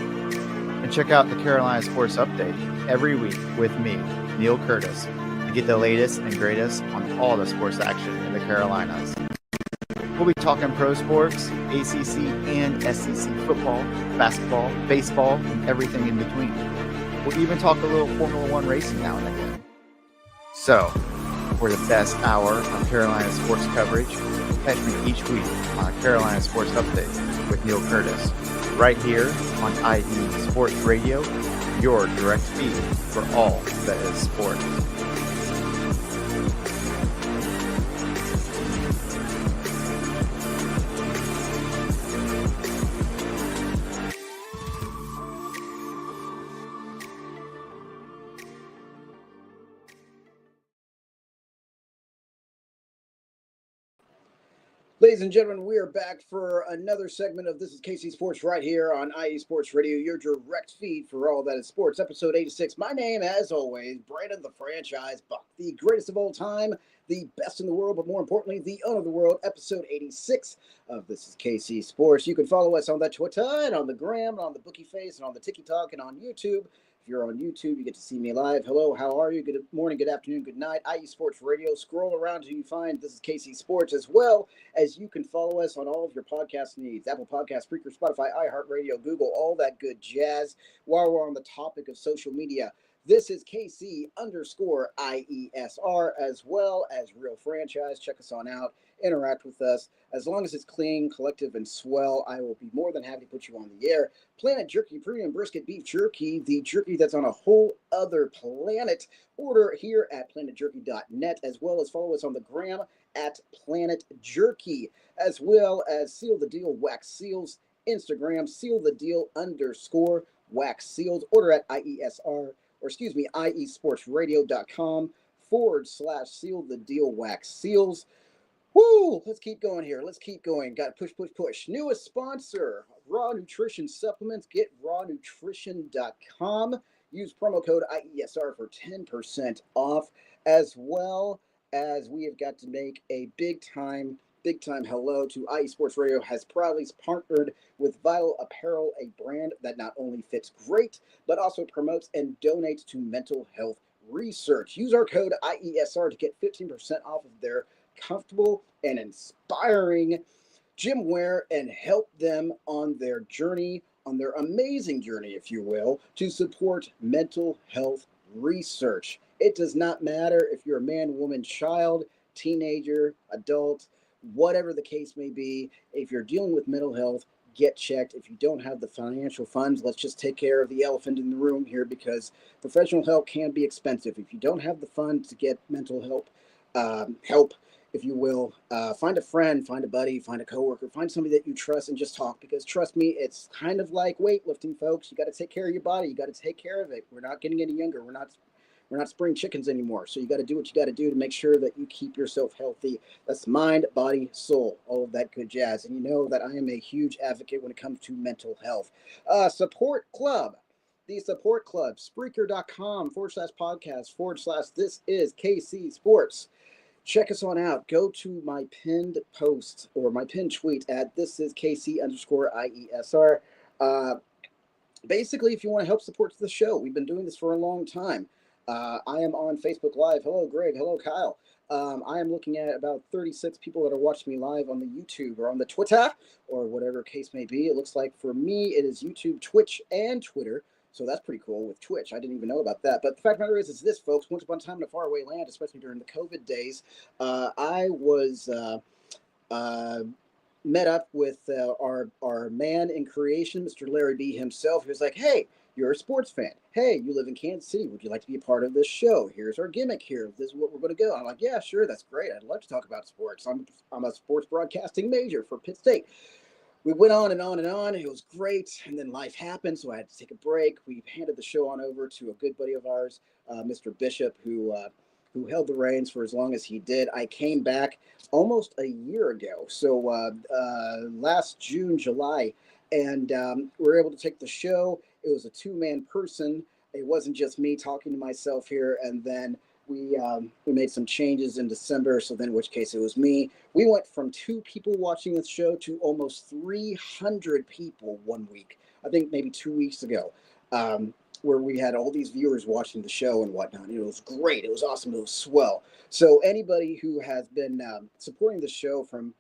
And And check out the Carolina Sports Update every week with me, Neil Curtis, to get the latest and greatest on all the sports action in the Carolinas. We'll be talking pro sports, ACC and SEC football, basketball, baseball, and everything in between. We'll even talk a little Formula One racing now and again. So, for the best hour of Carolina sports coverage, catch me each week on Carolina Sports Update with Neil Curtis, right here on IE Sports Radio, your direct feed for all that is sports. Ladies and gentlemen, we are back for another segment of This is KC Sports right here on IE Sports Radio, your direct feed for all that is sports, episode 86. My name, as always, Brandon the Franchise Buck, the greatest of all time, the best in the world, but more importantly, the owner of the world, episode 86 of This is KC Sports. You can follow us on the Twitter and on the Gram and on the Bookie Face and on the TikTok and on YouTube. If you're on YouTube, you get to see me live. Hello, how are you? Good morning, good afternoon, good night. IE Sports Radio. Scroll around till you find This is KC Sports, as well as you can follow us on all of your podcast needs. Apple Podcasts, Spreaker, Spotify, iHeartRadio, Google, all that good jazz. While we're on the topic of social media, this is KC_IESR, as well as Real Franchise. Check us on out. Interact with us. As long as it's clean, collective, and swell, I will be more than happy to put you on the air. Planet Jerky Premium Brisket Beef Jerky, the jerky that's on a whole other planet. Order here at planetjerky.net, as well as follow us on the gram at Planet Jerky, as well as Seal the Deal Wax Seals, Instagram, Seal the Deal _Wax Seals. Order at IEsportsradio.com/Seal the Deal Wax Seals. Woo! Let's keep going here. Let's keep going. Got to push. Newest sponsor, Raw Nutrition Supplements. Get rawnutrition.com. Use promo code IESR for 10% off, as well as we have got to make a big time hello to IE Sports Radio has proudly partnered with Vital Apparel, a brand that not only fits great, but also promotes and donates to mental health research. Use our code IESR to get 15% off of their comfortable and inspiring gym wear and help them on their journey, on their amazing journey, if you will, to support mental health research. It does not matter if you're a man, woman, child, teenager, adult, whatever the case may be. If you're dealing with mental health, get checked. If you don't have the financial funds, let's just take care of the elephant in the room here, because professional help can be expensive. If you don't have the funds to get mental help, if you will, find a friend, find a buddy, find a coworker, find somebody that you trust, and just talk. Because trust me, it's kind of like weightlifting, folks. You got to take care of your body. You got to take care of it. We're not getting any younger. We're not spring chickens anymore. So you got to do what you got to do to make sure that you keep yourself healthy. That's mind, body, soul, all of that good jazz. And you know that I am a huge advocate when it comes to mental health. Support Club. The Support Club, Spreaker.com/podcast/this is KC Sports. Check us on out. Go to my pinned post or my pinned tweet at this is KC_IESR. Basically, if you want to help support the show, we've been doing this for a long time. I am on Facebook Live. Hello, Greg. Hello, Kyle. I am looking at about 36 people that are watching me live on the YouTube or on the Twitter or whatever case may be. It looks like for me, it is YouTube, Twitch, and Twitter. So that's pretty cool with Twitch. I didn't even know about that. But the fact of the matter is this, folks. Once upon a time in a faraway land, especially during the COVID days, I was met up with our man in creation, Mr. Larry B. himself, who's like, hey, you're a sports fan. Hey, you live in Kansas City. Would you like to be a part of this show? Here's our gimmick here. This is what we're going to go. I'm like, yeah, sure. That's great. I'd love to talk about sports. I'm a sports broadcasting major for Pitt State. We went on and on and on. It was great. And then life happened, so I had to take a break. We handed the show on over to a good buddy of ours, Mr. Bishop, who held the reins for as long as he did. I came back almost a year ago, so last June, July, and we were able to take the show. It was a two-man person. It wasn't just me talking to myself here, and then we made some changes in December, so then in which case it was me. We went from 2 people watching this show to almost 300 people one week, I think maybe 2 weeks ago. where we had all these viewers watching the show and whatnot. It was great. It was awesome. It was swell. So anybody who has been supporting the show from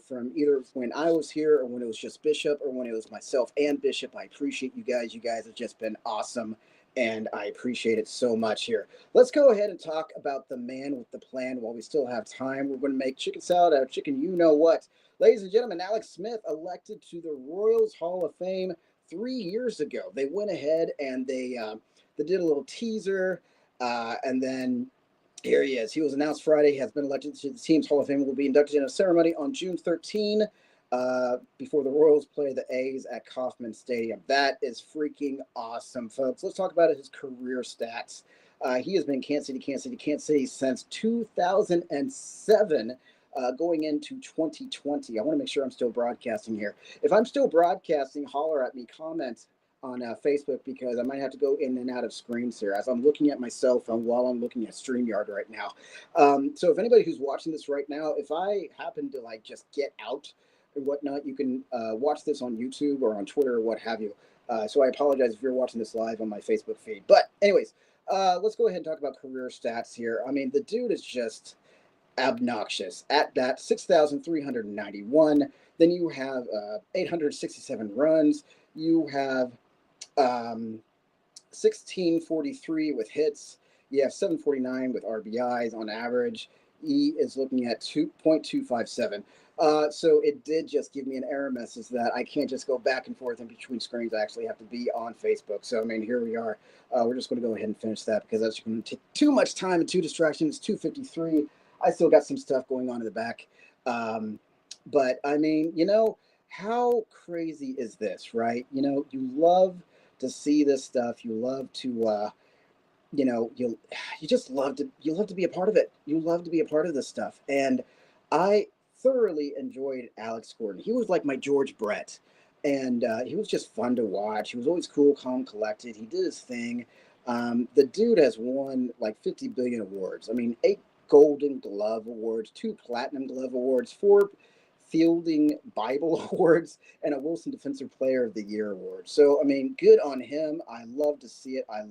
from either when I was here or when it was just Bishop or when it was myself and Bishop, I appreciate you guys. You guys have just been awesome, and I appreciate it so much here. Let's go ahead and talk about the man with the plan while we still have time. We're going to make chicken salad out of chicken you know what. Ladies and gentlemen, Alex Smith elected to the Royals Hall of Fame 3 years ago. They went ahead and they did a little teaser, and then here he is. He was announced Friday. He has been elected to the team's Hall of Fame. Will be inducted in a ceremony on June 13 before the Royals play the A's at Kauffman Stadium. That is freaking awesome, folks. Let's talk about his career stats. He has been Kansas City since 2007. Going into 2020. I want to make sure I'm still broadcasting here. If I'm still broadcasting, holler at me, comment on Facebook, because I might have to go in and out of screens here as I'm looking at my cell phone while I'm looking at StreamYard right now. So if anybody who's watching this right now, if I happen to like just get out and whatnot, you can watch this on YouTube or on Twitter or what have you. So I apologize if you're watching this live on my Facebook feed. But anyways, let's go ahead and talk about career stats here. I mean, the dude is just obnoxious. At bat, 6,391. Then you have 867 runs. You have 1643 with hits. You have 749 with RBIs on average. He is looking at 2.257. So it did just give me an error message that I can't just go back and forth in between screens. I actually have to be on Facebook. So, I mean, here we are. We're just going to go ahead and finish that because that's going to take too much time and two distractions. 2:53. I still got some stuff going on in the back. But, I mean, how crazy is this, right? You love to see this stuff. You love to, you just love to be a part of it. You love to be a part of this stuff. And I thoroughly enjoyed Alex Gordon. He was like my George Brett, and he was just fun to watch. He was always cool, calm, collected. He did his thing. The dude has won like 50 billion awards. I mean, 8 Golden Glove Awards, 2 Platinum Glove Awards, 4 Fielding Bible Awards, and a Wilson Defensive Player of the Year Award. So, I mean, good on him. I love to see it. I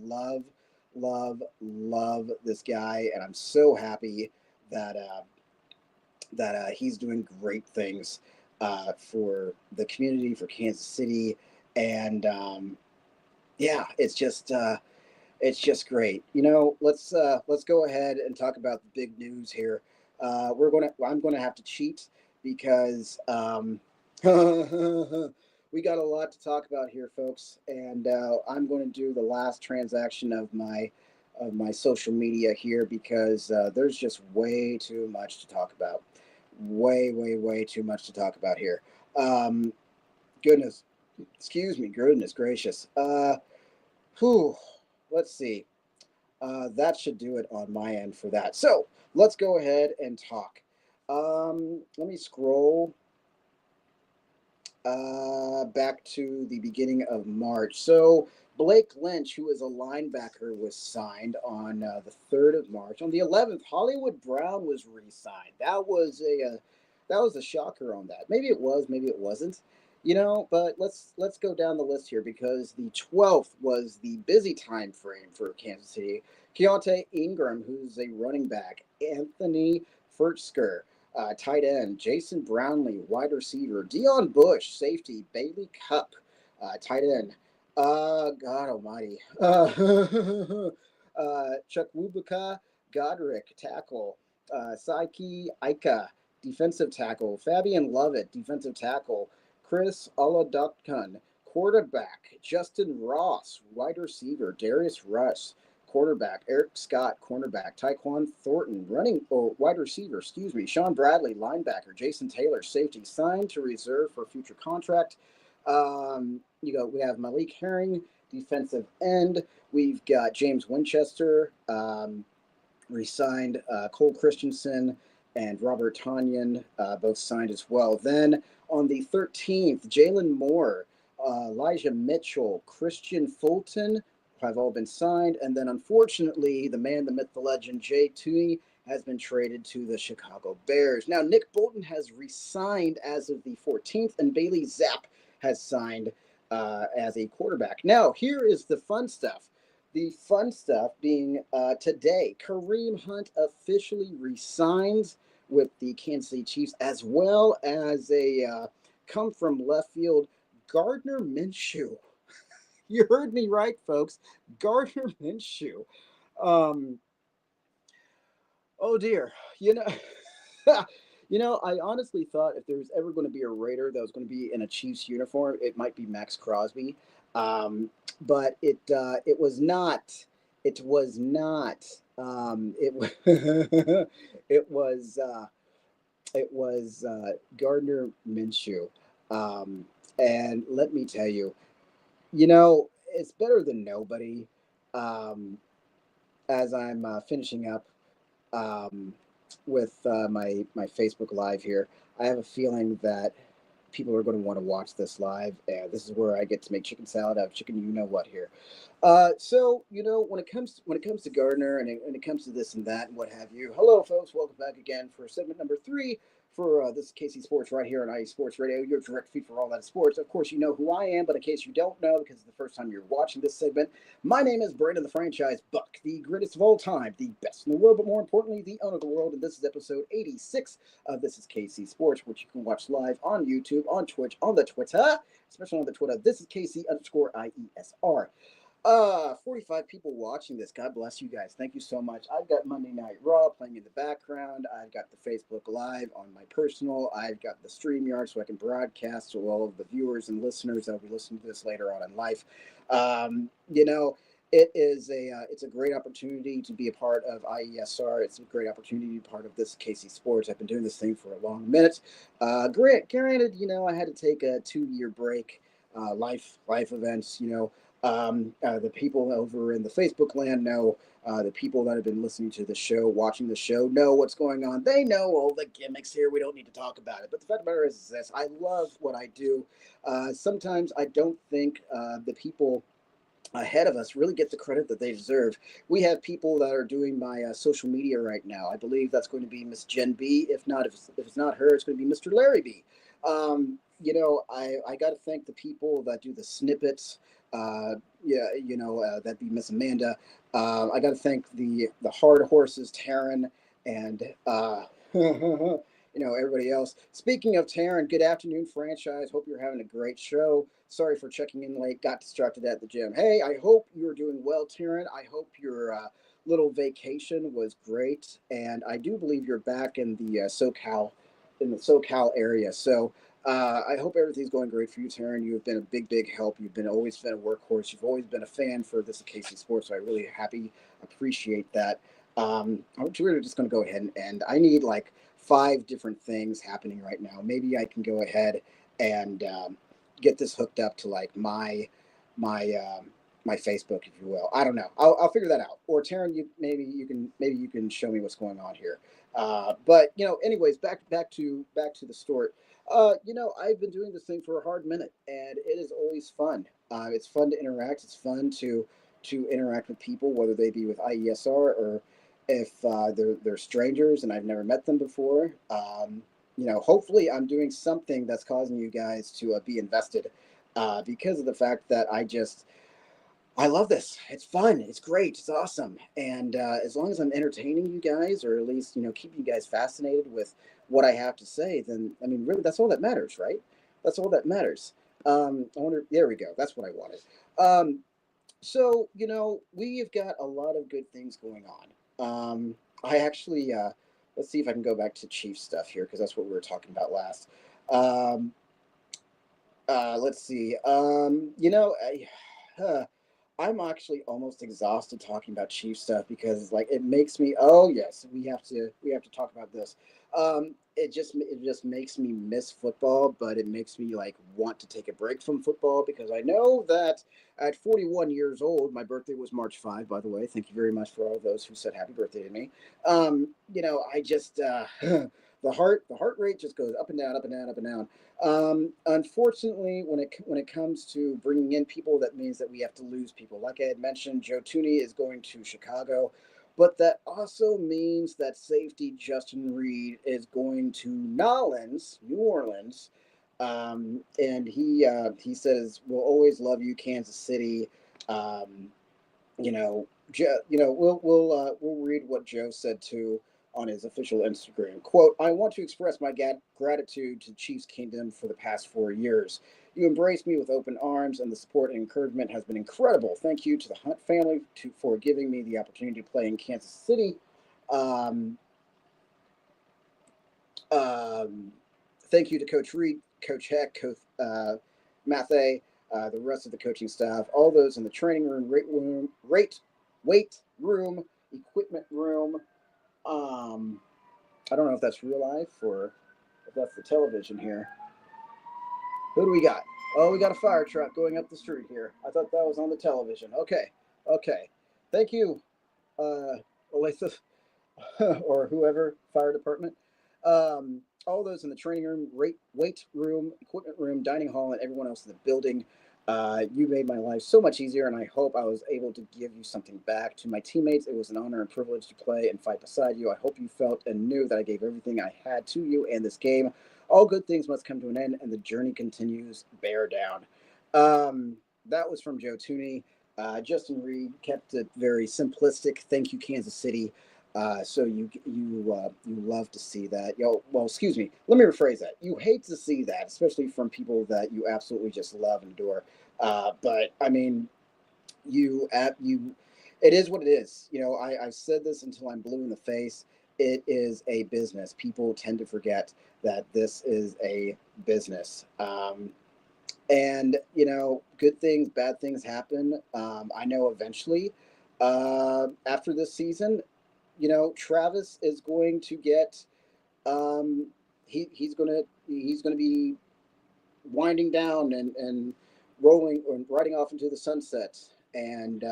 love this guy, and I'm so happy that he's doing great things for the community, for Kansas City, and yeah, it's just great. Let's go ahead and talk about the big news here. I'm gonna have to cheat because we got a lot to talk about here, folks, and I'm going to do the last transaction of my social media here because there's just way too much to talk about. Way too much to talk about here. Goodness gracious. Let's see. That should do it on my end for that. So let's go ahead and talk. Let me scroll back to the beginning of March. So Blake Lynch, who is a linebacker, was signed on the 3rd of March. On the 11th, Hollywood Brown was re-signed. That was a shocker on that. Maybe it was, maybe it wasn't. But let's go down the list here because the 12th was the busy time frame for Kansas City. Keontae Ingram, who's a running back. Anthony Furtsker, tight end. Jason Brownlee, wide receiver. Deion Bush, safety. Bailey Cupp, tight end. God almighty. Chukwubuka Godric, tackle. Saiki Aika, defensive tackle. Fabian Lovett, defensive tackle. Chris Oladokun, quarterback. Justin Ross, wide receiver. Darius Rush, quarterback. Eric Scott, cornerback. Tyquan Thornton, wide receiver, Sean Bradley, linebacker. Jason Taylor, safety, signed to reserve for future contract. We have Malik Herring, defensive end. We've got James Winchester, re-signed. Cole Christensen and Robert Tanyan, both signed as well. Then on the 13th, Jalen Moore, Elijah Mitchell, Christian Fulton have all been signed. And then unfortunately, the man, the myth, the legend, Jay Tooney has been traded to the Chicago Bears. Now, Nick Bolton has re-signed as of the 14th, and Bailey Zapp has signed as a quarterback. Now, here is the fun stuff. The fun stuff being today, Kareem Hunt officially resigns with the Kansas City Chiefs, as well as a come from left field Gardner Minshew. You heard me right, folks. Gardner Minshew. Um, oh dear, you know, I honestly thought if there was ever going to be a Raider that was going to be in a Chiefs uniform, it might be Max Crosby, but it was not. It was not. It it was Gardner Minshew, um, and let me tell you, it's better than nobody. Um, as I'm finishing up um, with my Facebook Live here, I have a feeling that people are going to want to watch this live, and this is where I get to make chicken salad out of chicken. You know what here? So when it comes to Gardner and it comes to this and that and what have you. Hello, folks. Welcome back again for segment number 3 for this is KC Sports right here on IE Sports Radio, your direct feed for all that sports. Of course, you know who I am, but in case you don't know, because it's the first time you're watching this segment, my name is Brandon the Franchise Buck, the greatest of all time, the best in the world, but more importantly, the owner of the world. And this is episode 86 of This is KC Sports, which you can watch live on YouTube, on Twitch, on the Twitter, especially on the Twitter. This is KC_IESR. 45 people watching this. God bless you guys. Thank you so much. I've got Monday Night Raw playing in the background. I've got the Facebook Live on my personal. I've got the StreamYard so I can broadcast to all of the viewers and listeners that will be listening to this later on in life. It's a great opportunity to be a part of IESR. It's a great opportunity to be part of this KC Sports. I've been doing this thing for a long minute. Granted, I had to take a 2-year break. Life events, the people over in the Facebook land know. The people that have been listening to the show, watching the show, know what's going on. They know all the gimmicks here. We don't need to talk about it. But the fact of the matter is this: I love what I do. Sometimes I don't think the people ahead of us really get the credit that they deserve. We have people that are doing my social media right now. I believe that's going to be Miss Jen B. If it's not her, it's going to be Mr. Larry B. I got to thank the people that do the snippets. That'd be Miss Amanda. I got to thank the hard horses, Taryn, and everybody else. Speaking of Taryn, good afternoon, franchise. Hope you're having a great show. Sorry for checking in late. Got distracted at the gym. Hey, I hope you're doing well, Taryn. I hope your little vacation was great, and I do believe you're back in the SoCal area. So I hope everything's going great for you, Taryn. You've been a big help. Always been a workhorse. You've always been a fan for this KC Sports. So I really appreciate that. We're just going to go ahead and end. I need like 5 different things happening right now. Maybe I can go ahead and get this hooked up to like my Facebook, if you will. I don't know. I'll figure that out. Or Taryn, maybe you can show me what's going on here. But anyways, back to the story. I've been doing this thing for a hard minute, and it is always fun. It's fun to interact. It's fun to interact with people, whether they be with IESR or if they're strangers and I've never met them before. Hopefully I'm doing something that's causing you guys to be invested because of the fact that I love this. It's fun. It's great. It's awesome. And as long as I'm entertaining you guys, or at least, keeping you guys fascinated with what I have to say, then, I mean, really, that's all that matters, right? That's all that matters. There we go. That's what I wanted. So, we've got a lot of good things going on. I actually, let's see if I can go back to Chief stuff here, because that's what we were talking about last. Let's see. I'm actually almost exhausted talking about Chief stuff because it makes me, oh yes, we have to talk about this. It just makes me miss football, but it makes me want to take a break from football because I know that at 41 years old, my birthday was March 5, by the way. Thank you very much for all those who said happy birthday to me. I just the heart rate just goes up and down, up and down, up and down. Unfortunately, when it comes to bringing in people, that means that we have to lose people. Like I had mentioned, Joe Tooney is going to Chicago, but that also means that safety Justin Reed is going to New Orleans, And he says, "We'll always love you, Kansas City." Um, we'll read what Joe said too on his official Instagram. Quote, "I want to express my gratitude to Chiefs Kingdom for the past 4 years. You embraced me with open arms, and the support and encouragement has been incredible. Thank you to the Hunt family for giving me the opportunity to play in Kansas City. Um, um, Thank you to Coach Reed, Coach Heck, Coach Mathe, the rest of the coaching staff, all those in the training room, weight room, equipment room. Um, I don't know if that's real life or if that's the television here. Who do we got? Oh, we got a fire truck going up the street here. I thought that was on the television. Okay. Thank you, Olathe, or whoever, fire department. All those in the training room, weight room, equipment room, dining hall, and everyone else in the building. You made my life so much easier, and I hope I was able to give you something back. To my teammates, it was an honor and privilege to play and fight beside you. I hope you felt and knew that I gave everything I had to you and this game. All good things must come to an end, and the journey continues. Bear down." That was from Joe Tooney. Justin Reed kept it very simplistic. Thank you, Kansas City. So you love to see that. Well, excuse me. Let me rephrase that. You hate to see that, especially from people that you absolutely just love and adore. But I mean, you, it is what it is. I've said this until I'm blue in the face. It is a business. People tend to forget that this is a business. And good things, bad things happen. I know eventually, after this season, Travis is going to get he's gonna be winding down and rolling or riding off into the sunset. And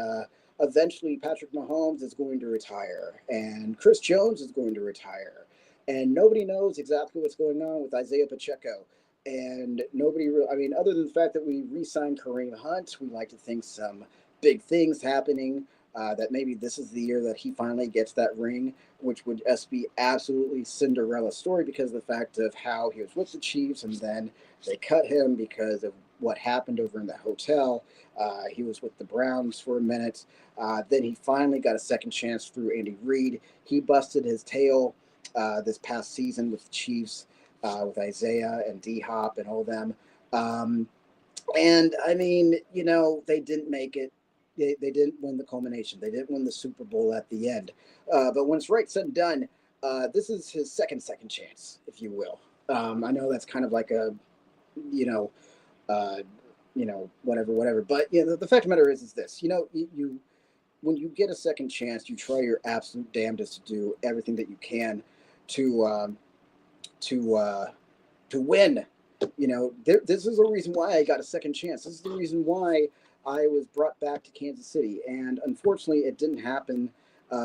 eventually Patrick Mahomes is going to retire and Chris Jones is going to retire. And nobody knows exactly what's going on with Isaiah Pacheco. And I mean, other than the fact that we re-signed Kareem Hunt, we like to think some big things happening. That maybe this is the year that he finally gets that ring, which would just be absolutely Cinderella story because of the fact of how he was with the Chiefs and then they cut him because of what happened over in the hotel. He was with the Browns for a minute. Then he finally got a second chance through Andy Reid. He busted his tail this past season with the Chiefs, with Isaiah and D-Hop and all them. And I mean, they didn't make it. They didn't win the culmination. They didn't win the Super Bowl at the end. But when it's right said and done, this is his second chance, if you will. I know that's kind of like a, whatever. But the fact of the matter is this. You when you get a second chance, you try your absolute damnedest to do everything that you can to win. This is the reason why I got a second chance. This is the reason why I was brought back to Kansas City. And unfortunately, it didn't happen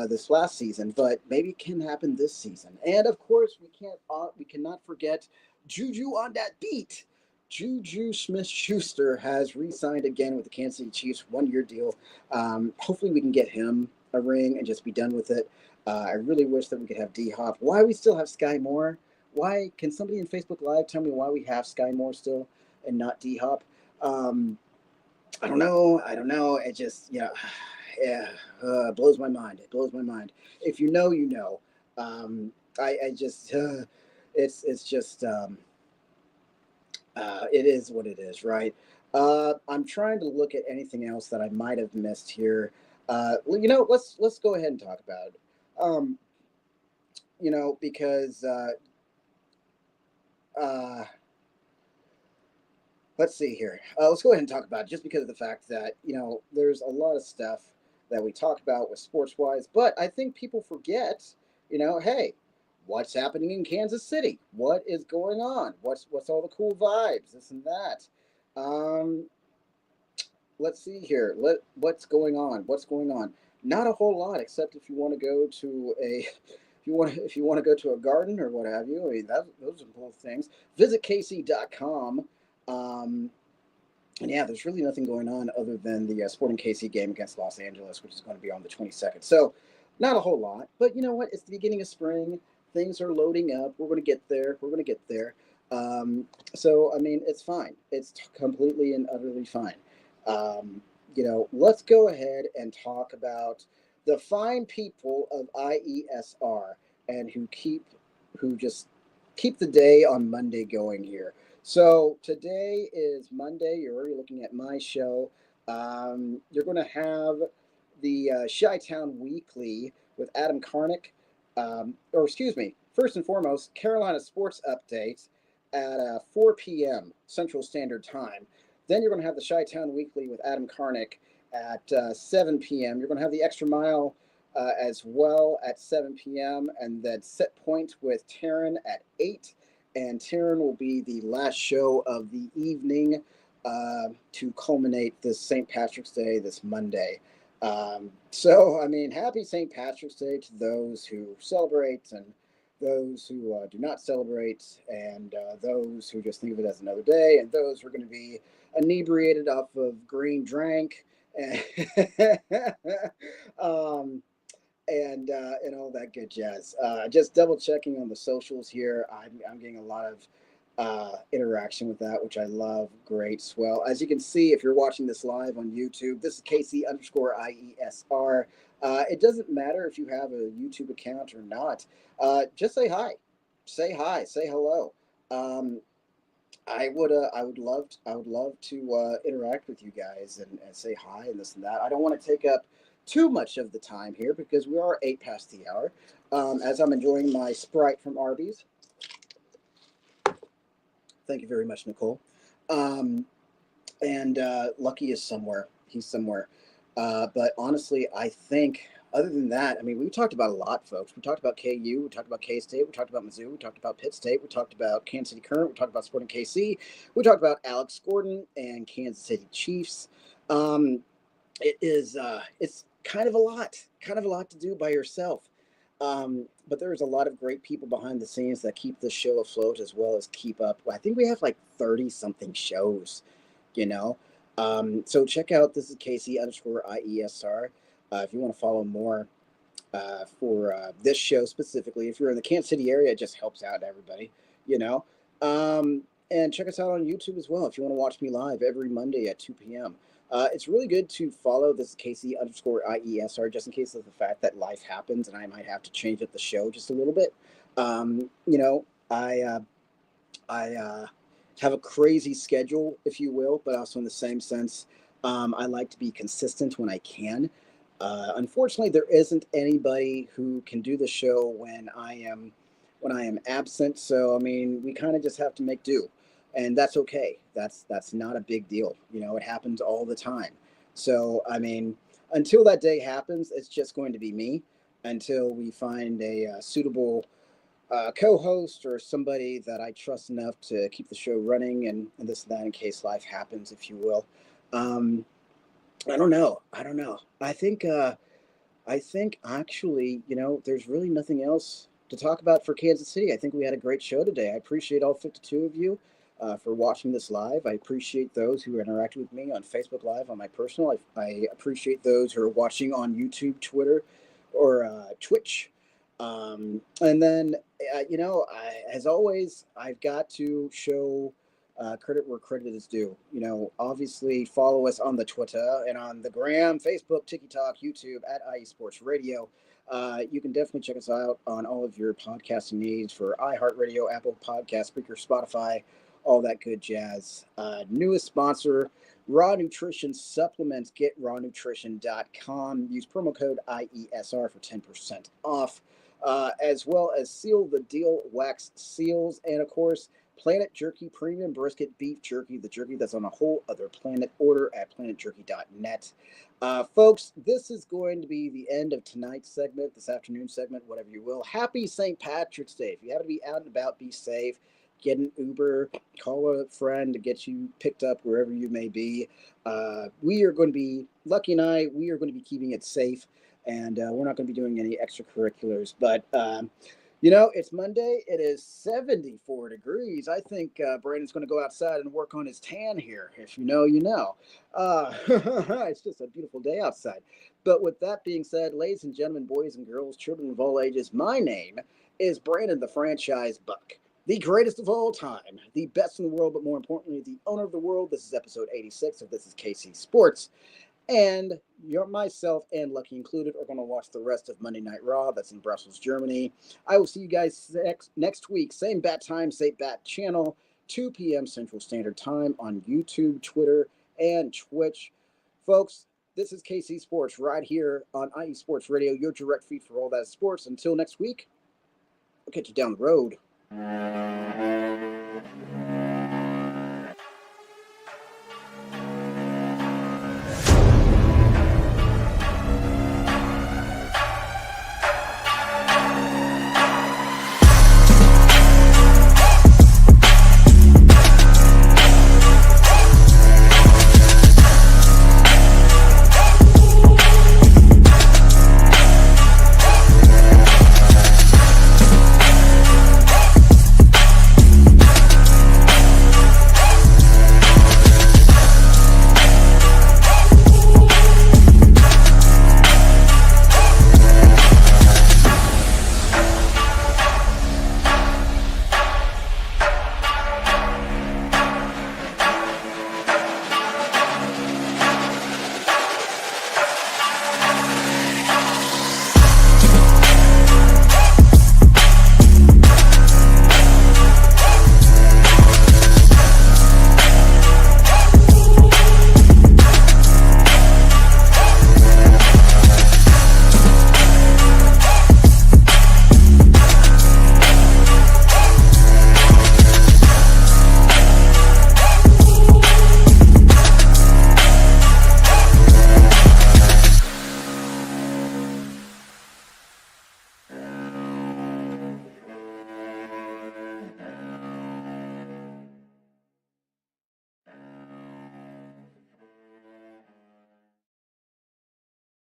this last season, but maybe it can happen this season. And of course, we cannot forget Juju on that beat. Juju Smith-Schuster has re-signed again with the Kansas City Chiefs, 1-year deal. Hopefully, we can get him a ring and just be done with it. I really wish that we could have D-Hop. Why we still have Sky Moore? Why can somebody in Facebook Live tell me why we have Sky Moore still and not D-Hop? I don't know. It just, blows my mind. It blows my mind. If you know, you know. I just, it's just, it is what it is, right? I'm trying to look at anything else that I might have missed here. Let's go ahead and talk about it. Because let's see here. Let's go ahead and talk about it just because of the fact that, there's a lot of stuff that we talk about with sports-wise, but I think people forget, hey, what's happening in Kansas City? What is going on? What's all the cool vibes, this and that? Let's see here. What's going on? What's going on? Not a whole lot, except if you want to go to if you want to go to a garden or what have you. I mean, those are cool things. Visit KC.com. And yeah, there's really nothing going on other than the Sporting KC game against Los Angeles, which is going to be on the 22nd. So not a whole lot, but you know what? It's the beginning of spring. Things are loading up. We're going to get there. So, I mean, it's fine. It's completely and utterly fine. Let's go ahead and talk about the fine people of IESR and who just keep the day on Monday going here. So today is Monday. You're already looking at my show. You're going to have the Chi-Town Weekly with Adam Karnick, or excuse me, first and foremost, Carolina Sports Update at 4 p.m. Central Standard Time. Then you're going to have the Chi-Town Weekly with Adam Karnick at 7 p.m. You're going to have the Extra Mile as well at 7 p.m. and then Set Point with Taryn at 8. And Taryn will be the last show of the evening to culminate this St. Patrick's Day this Monday. So, I mean, happy St. Patrick's Day to those who celebrate and those who do not celebrate, and those who just think of it as another day, and those who are going to be inebriated off of green drink and, and all that good jazz. Just double checking on the socials here. I'm getting a lot of interaction with that, which I love. Great, swell. As you can see, if you're watching this live on YouTube, this is KC_IESR. It doesn't matter if you have a YouTube account or not. Just say hi, say hello. I would love to interact with you guys and say hi and this and that. I don't want to take up too much of the time here because we are 8 past the hour. As I'm enjoying my Sprite from Arby's. Thank you very much, Nicole. And Lucky is somewhere. He's somewhere. But honestly, I think other than that, I mean, we talked about a lot, folks. We talked about KU. We talked about K-State. We talked about Mizzou. We talked about Pitt State. We talked about Kansas City Current. We talked about Sporting KC. We talked about Alex Gordon and Kansas City Chiefs. It's kind of a lot to do by yourself. But there's a lot of great people behind the scenes that keep the show afloat as well as keep up. I think we have like 30 something shows, So check out, this is KC_IESR. If you want to follow more for this show specifically, if you're in the Kansas City area, it just helps out everybody, and check us out on YouTube as well if you want to watch me live every Monday at 2 p.m. It's really good to follow this KC_IESR just in case of the fact that life happens and I might have to change up the show just a little bit. I have a crazy schedule, if you will, but also in the same sense, I like to be consistent when I can. Unfortunately, there isn't anybody who can do the show when I am absent. So, I mean, we kind of just have to make do. And that's okay. That's not a big deal. It happens all the time. So, I mean, until that day happens, it's just going to be me until we find a suitable co-host or somebody that I trust enough to keep the show running and this and that in case life happens, if you will. I don't know. I think actually, there's really nothing else to talk about for Kansas City. I think we had a great show today. I appreciate all 52 of you for watching this live. I appreciate those who interacted with me on Facebook Live on my personal. I appreciate those who are watching on YouTube, Twitter, or Twitch. And then, as always, I've got to show credit where credit is due. Obviously follow us on the Twitter and on the Gram, Facebook, TikTok, YouTube at IE Sports Radio. You can definitely check us out on all of your podcasting needs for iHeartRadio, Apple Podcast, Spreaker, Spotify, all that good jazz. Newest sponsor, Raw Nutrition Supplements. Get rawnutrition.com. Use promo code IESR for 10% off, as well as Seal the Deal Wax Seals, and of course, Planet Jerky Premium Brisket Beef Jerky, the jerky that's on a whole other planet. Order at planetjerky.net. Folks, this is going to be the end of tonight's segment, this afternoon segment, whatever you will. Happy St. Patrick's Day. If you have to be out and about, be safe. Get an Uber, call a friend to get you picked up wherever you may be. We are going to be, Lucky and I, we are going to be keeping it safe, and we're not going to be doing any extracurriculars. But, it's Monday. It is 74 degrees. I think Brandon's going to go outside and work on his tan here. If you know, you know. It's just a beautiful day outside. But with that being said, ladies and gentlemen, boys and girls, children of all ages, my name is Brandon the Franchise Buck. The greatest of all time, the best in the world, but more importantly, the owner of the world. This is episode 86 of This is KC Sports. And myself and Lucky included are going to watch the rest of Monday Night Raw. That's in Brussels, Germany. I will see you guys next week. Same bat time, same bat channel, 2 p.m. Central Standard Time on YouTube, Twitter, and Twitch. Folks, this is KC Sports right here on IE Sports Radio, your direct feed for all that sports. Until next week, we'll catch you down the road.